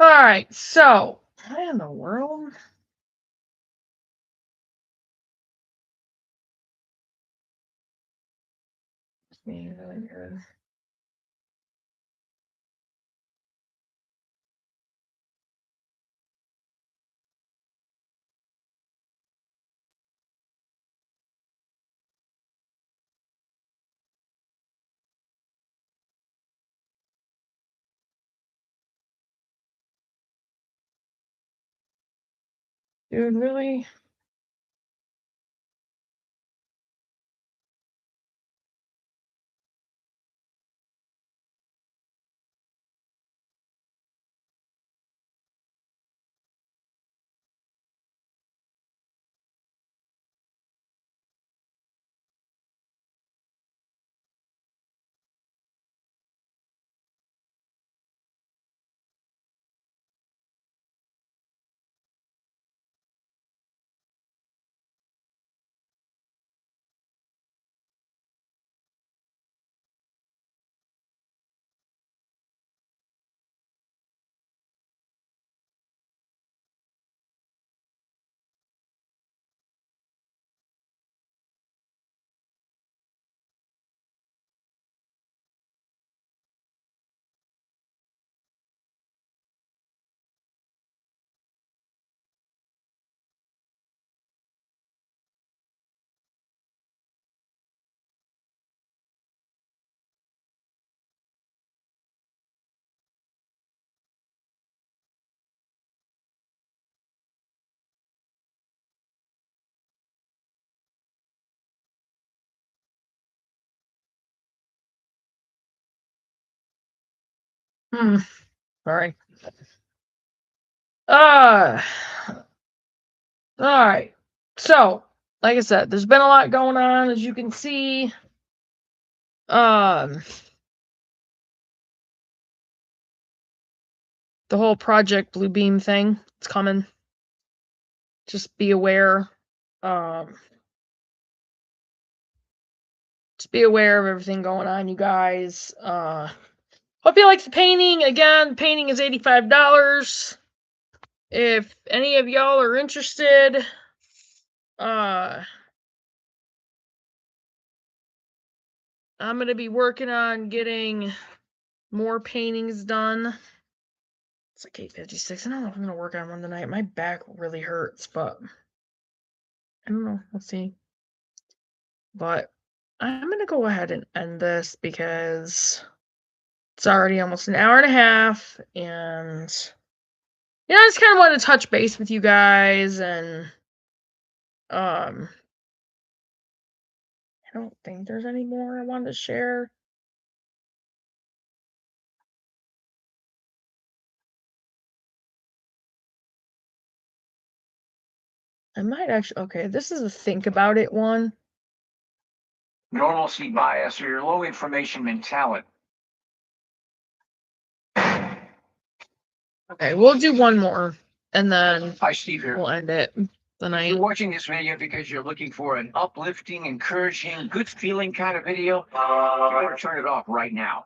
Speaker 1: All right. So, what in the world? being really good. Dude, really? Sorry. All right. So, like I said, there's been a lot going on, as you can see. The whole Project Bluebeam thing, it's coming. Just be aware. Just be aware of everything going on, you guys. Hope you like the painting. Again, painting is $85. If any of y'all are interested, I'm gonna be working on getting more paintings done. It's like 8:56. I don't know if I'm gonna work on one tonight. My back really hurts, but I don't know. We'll see. But I'm gonna go ahead and end this because it's already almost an hour and a half, and I just kind of wanted to touch base with you guys, and I don't think there's any more I wanted to share. I might actually, okay, this is a think about it one.
Speaker 19: Normalcy bias or your low information mentality.
Speaker 1: Okay, we'll do one more, and then
Speaker 19: Hi, Steve here.
Speaker 1: we'll end it the
Speaker 19: If
Speaker 1: night.
Speaker 19: you're watching this video because you're looking for an uplifting, encouraging, good feeling kind of video, you better turn it off right now.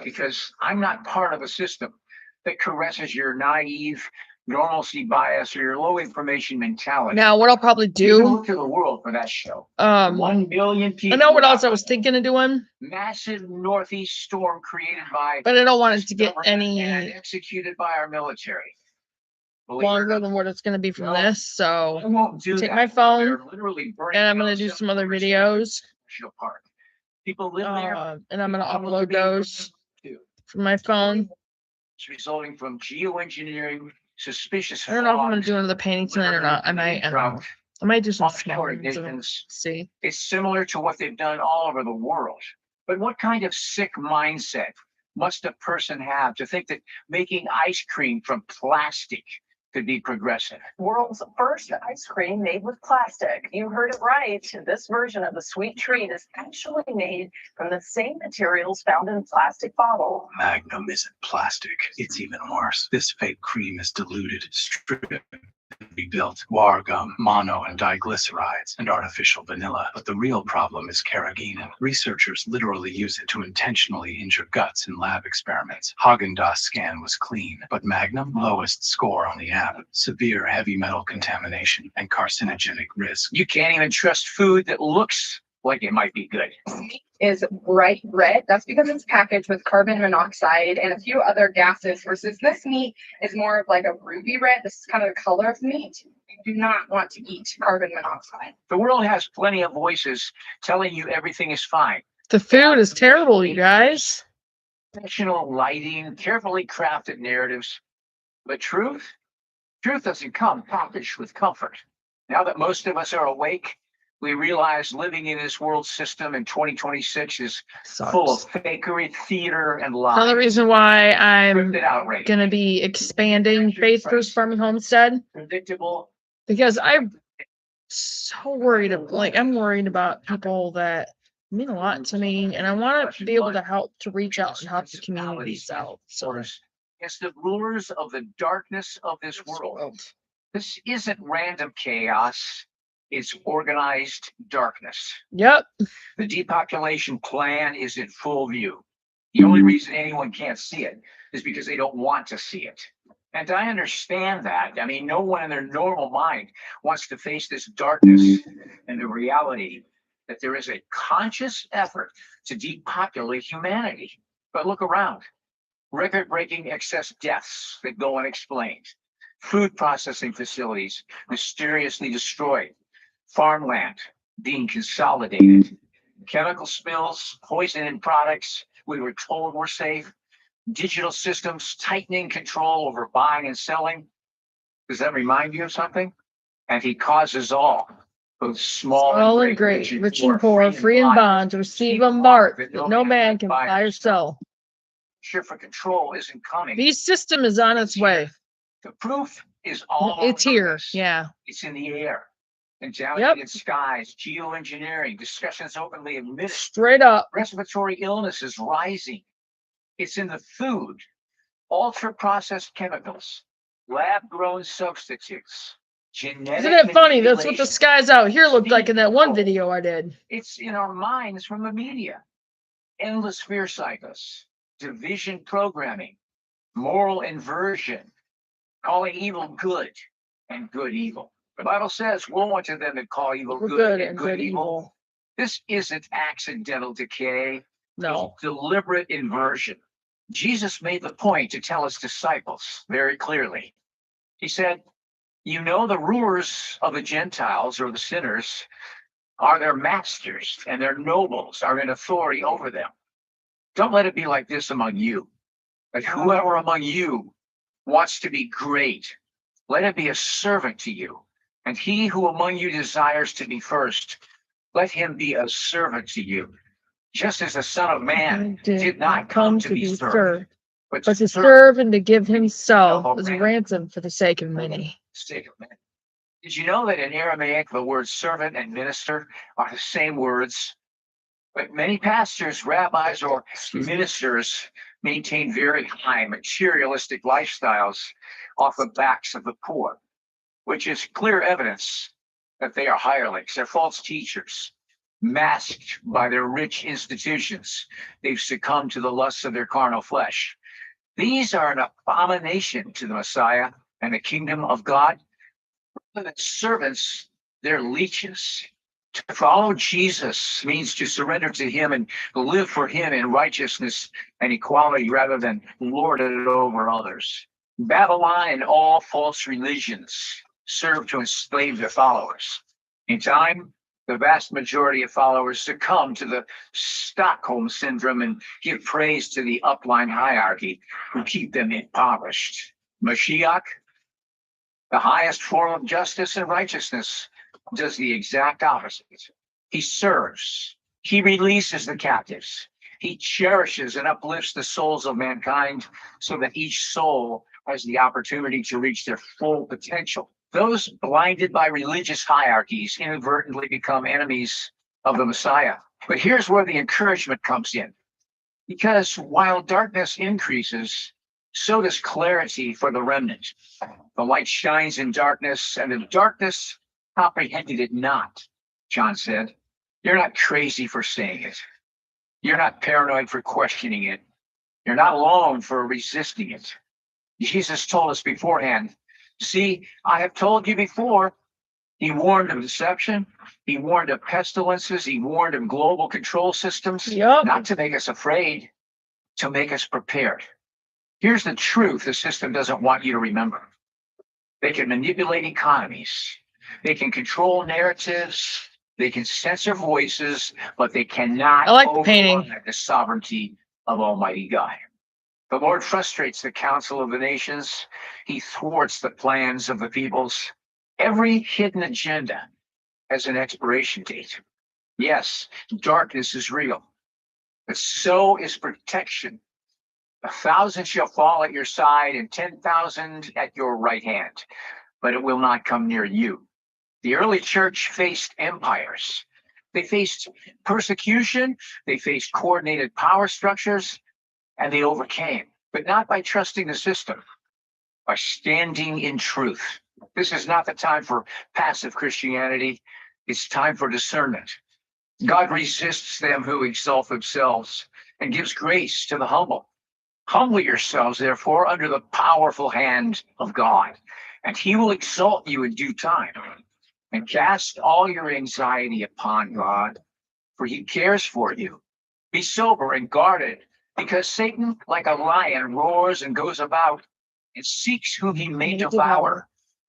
Speaker 19: Because I'm not part of a system that caresses your naive normalcy bias or your low information mentality.
Speaker 1: Now, what I'll probably
Speaker 19: You can
Speaker 1: do,
Speaker 19: look to the world for that show. 1 billion
Speaker 1: I
Speaker 19: people.
Speaker 1: know what else I was thinking of doing,
Speaker 19: Massive northeast storm created by
Speaker 1: but I don't want it to get
Speaker 19: government and
Speaker 1: any
Speaker 19: executed by our military.
Speaker 1: longer than what it's going to be from this. So
Speaker 19: I won't do
Speaker 1: take
Speaker 19: that.
Speaker 1: my phone,
Speaker 19: They're literally burning
Speaker 1: and I'm going
Speaker 19: down
Speaker 1: to do
Speaker 19: South
Speaker 1: some other
Speaker 19: Forest
Speaker 1: videos,
Speaker 19: National Park. People live there.
Speaker 1: and I'm going to
Speaker 19: People
Speaker 1: upload those
Speaker 19: too.
Speaker 1: from my phone.
Speaker 19: It's resulting from geoengineering, suspicious.
Speaker 1: I don't know if I'm going to do another painting tonight or not. I might. I don't know. I might do some small
Speaker 19: Offshore
Speaker 1: ones.
Speaker 19: ignitions.
Speaker 1: See.
Speaker 19: It's similar to what they've done all over the world. But what kind of sick mindset must a person have to think that making ice cream from plastic could be progressive?
Speaker 7: World's first ice cream made with plastic. You heard it right. This version of the sweet treat is actually made from the same materials found in a plastic bottle.
Speaker 20: Magnum isn't plastic. It's even worse. This fake cream is diluted, stripped, rebuilt, guar gum, mono and diglycerides, and artificial vanilla. But the real problem is carrageenan. Researchers literally use it to intentionally injure guts in lab experiments. Haagen-Dazs scan was clean, but Magnum, lowest score on the app. Severe heavy metal contamination and carcinogenic risk.
Speaker 19: You can't even trust food that looks like it might be good.
Speaker 21: Is bright red. That's because it's packaged with carbon monoxide and a few other gases, versus this meat is more of like a ruby red. This is kind of the color of meat. You do not want to eat carbon monoxide.
Speaker 19: The world has plenty of voices telling you everything is fine.
Speaker 1: The food is terrible, you guys.
Speaker 19: Professional lighting, carefully crafted narratives. But truth doesn't come packaged with comfort. Now that most of us are awake, we realize living in this world system in 2026 is full of fakery, theater, and lies.
Speaker 1: Another reason why I'm
Speaker 19: Scripted outrage.
Speaker 1: going to be expanding Faith First Farm Homestead,
Speaker 19: Predictable.
Speaker 1: because I'm so worried I'm worried about people that mean a lot to me, and I want to be able to help to reach out and help the communities out. So
Speaker 19: It's the rulers of the darkness of this world. This isn't random chaos. It's organized darkness.
Speaker 1: Yep.
Speaker 19: The depopulation plan is in full view. The only reason anyone can't see it is because they don't want to see it. And I understand that. I mean, no one in their normal mind wants to face this darkness and the reality that there is a conscious effort to depopulate humanity. But look around. Record-breaking excess deaths that go unexplained. Food processing facilities mysteriously destroyed. Farmland being consolidated. Chemical spills, poison in products we were told were safe. Digital systems tightening control over buying and selling. Does that remind you of something? And he causes all, both small
Speaker 1: and great, rich and poor, free and bond, to receive a mark that no man can buy or sell.
Speaker 19: Sure, for control isn't coming.
Speaker 1: The system is on its way.
Speaker 19: The proof is all
Speaker 1: It's
Speaker 19: over
Speaker 1: here.
Speaker 19: us.
Speaker 1: Yeah.
Speaker 19: It's in the air. Contaminated skies, geoengineering, discussions openly admitted.
Speaker 1: Straight up.
Speaker 19: Respiratory illness is rising. It's in the food, ultra-processed chemicals, lab-grown substitutes, genetic.
Speaker 1: Isn't it funny? That's what the
Speaker 19: manipulation.
Speaker 1: skies out here looked like in that one video I did.
Speaker 19: It's in our minds from the media. Endless fear cycles, division programming, moral inversion, calling evil good and good evil. The Bible says, woe unto them that call evil good and good evil. This isn't accidental decay.
Speaker 1: No.
Speaker 19: It's deliberate inversion. Jesus made the point to tell his disciples very clearly. He said, you know, the rulers of the Gentiles, or the sinners, are their masters, and their nobles are in authority over them. Don't let it be like this among you. But whoever among you wants to be great, let it be a servant to you. And he who among you desires to be first, let him be a servant to you. Just as the Son of Man did not come to be served, but to serve and to give himself as a ransom for the sake of many. Did you know that in Aramaic, the words servant and minister are the same words? But many pastors, rabbis, or ministers maintain very high materialistic lifestyles off the backs of the poor, which is clear evidence that they are hirelings. They're false teachers, masked by their rich institutions. They've succumbed to the lusts of their carnal flesh. These are an abomination to the Messiah and the kingdom of God. Rather than servants, they're leeches. To follow Jesus means to surrender to him and live for him in righteousness and equality rather than lord it over others. Babylon and all false religions serve to enslave their followers. In time, the vast majority of followers succumb to the Stockholm syndrome and give praise to the upline hierarchy who keep them impoverished. Mashiach, the highest form of justice and righteousness, does the exact opposite. He serves. He releases the captives. He cherishes and uplifts the souls of mankind so that each soul has the opportunity to reach their full potential. Those blinded by religious hierarchies inadvertently become enemies of the Messiah. But here's where the encouragement comes in. Because while darkness increases, so does clarity for the remnant. The light shines in darkness, and the darkness comprehended it not, John said. You're not crazy for saying it. You're not paranoid for questioning it. You're not alone for resisting it. Jesus told us beforehand, see, I have told you before, He warned of deception. He warned of pestilences. He warned of global control systems, not to make us afraid, to make us prepared. Here's the truth the system doesn't want you to remember. They can manipulate economies. They can control narratives. They can censor voices, but they cannot override the sovereignty of Almighty God. The Lord frustrates the counsel of the nations. He thwarts the plans of the peoples. Every hidden agenda has an expiration date. Yes, darkness is real, but so is protection. 1,000 shall fall at your side and 10,000 at your right hand, but it will not come near you. The early church faced empires. They faced persecution. They faced coordinated power structures, and they overcame, but not by trusting the system, by standing in truth. This is not the time for passive Christianity. It's time for discernment. God resists them who exalt themselves and gives grace to the humble. Humble yourselves, therefore, under the powerful hand of God, and he will exalt you in due time. And cast all your anxiety upon God, for he cares for you. Be sober and guarded, because Satan, like a lion, roars and goes about and seeks whom he may devour.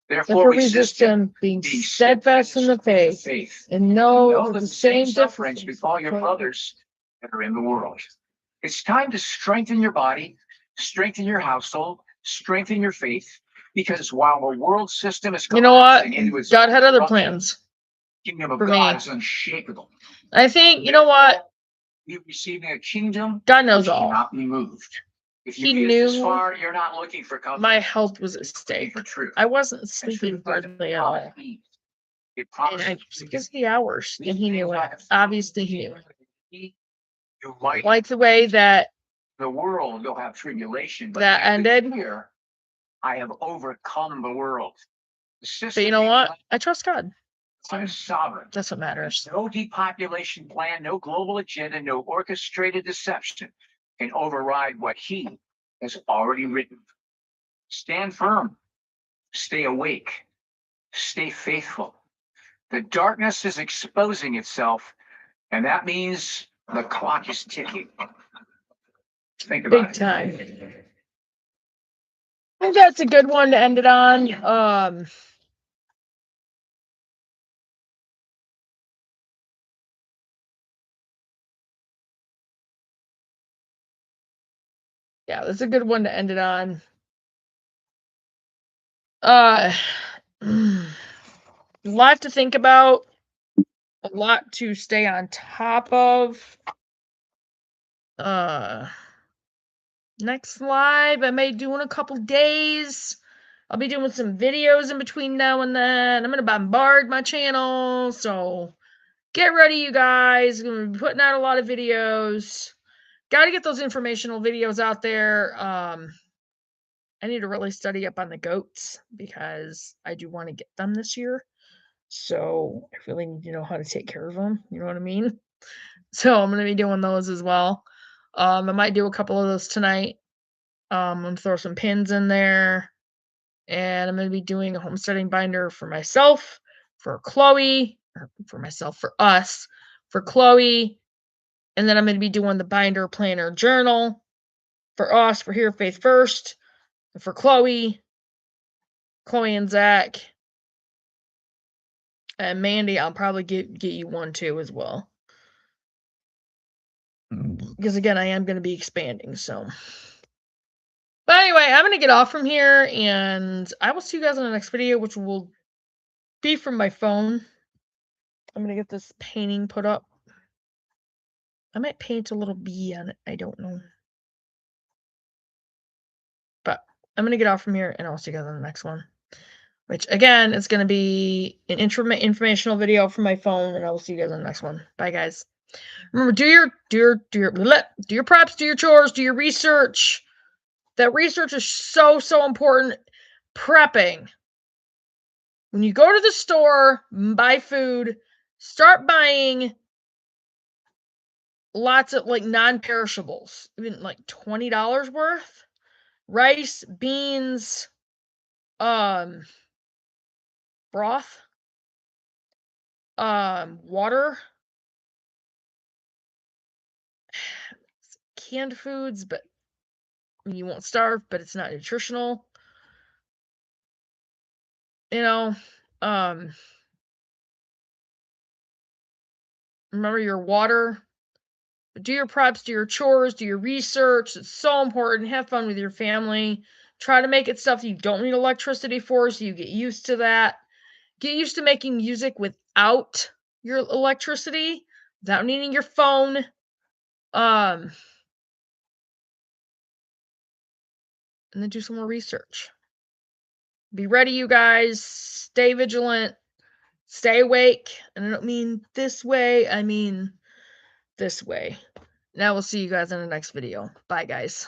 Speaker 19: Therefore resist him, being steadfast in the faith, and know that the same sufferings befall your brothers that are in the world. It's time to strengthen your body, strengthen your household, strengthen your faith, because while the world system is collapsing into its
Speaker 1: God had other plans.
Speaker 19: Kingdom of
Speaker 1: for
Speaker 19: God
Speaker 1: me.
Speaker 19: is unshakable.
Speaker 1: I think, you know what?
Speaker 19: You're receiving a kingdom
Speaker 1: God knows
Speaker 19: which
Speaker 1: all.
Speaker 19: cannot be moved. If you
Speaker 1: He
Speaker 19: get this
Speaker 1: knew
Speaker 19: far, you're not looking for comfort.
Speaker 1: My health was at stake.
Speaker 19: For truth.
Speaker 1: I wasn't sleeping hardly at all. And I just the hours, and he knew it. Obviously, he knew it.
Speaker 19: You might
Speaker 1: Like the way that
Speaker 19: the world, you'll have tribulation, but
Speaker 1: that ended.
Speaker 19: here, I have overcome the world. The system
Speaker 1: But you know what? I trust God.
Speaker 19: is sovereign.
Speaker 1: That's what matters.
Speaker 19: No depopulation plan, no global agenda, no orchestrated deception can override what he has already written. Stand firm, stay awake, stay faithful. The darkness is exposing itself, and that means the clock is ticking. Think about
Speaker 1: Big time. I think that's a good one to end it on. Yeah, that's a good one to end it on. A lot to think about, a lot to stay on top of. Next live, I may do in a couple days. I'll be doing some videos in between now and then. I'm gonna bombard my channel, so get ready, you guys. I'm gonna be putting out a lot of videos. Got to get those informational videos out there. I need to really study up on the goats because I do want to get them this year. So I really need to know how to take care of them. You know what I mean? So I'm going to be doing those as well. I might do a couple of those tonight. I'm going to throw some pins in there. And I'm going to be doing a homesteading binder for myself, for Chloe, or for myself, for us, for Chloe. And then I'm going to be doing the binder planner journal for us, for here, Faith First, and for Chloe and Zach. And Mandy, I'll probably get you one too as well. Because again, I am going to be expanding, so. But anyway, I'm going to get off from here, and I will see you guys in the next video, which will be from my phone. I'm going to get this painting put up. I might paint a little bee on it. I don't know. But I'm going to get off from here, and I'll see you guys in the next one. Which, again, is going to be an informational video from my phone, and I will see you guys in the next one. Bye, guys. Remember, do your preps, do your chores, do your research. That research is so important. Prepping. When you go to the store, buy food, start buying lots of like non-perishables, even like $20 worth. Rice, beans, broth. Water, canned foods, but you won't starve, but it's not nutritional. You know, remember your water. Do your preps, do your chores, do your research. It's so important. Have fun with your family. Try to make it stuff you don't need electricity for, so you get used to that. Get used to making music without your electricity, without needing your phone. And then do some more research. Be ready, you guys. Stay vigilant. Stay awake. And I don't mean this way, I mean this way. Now we'll see you guys in the next video. Bye, guys.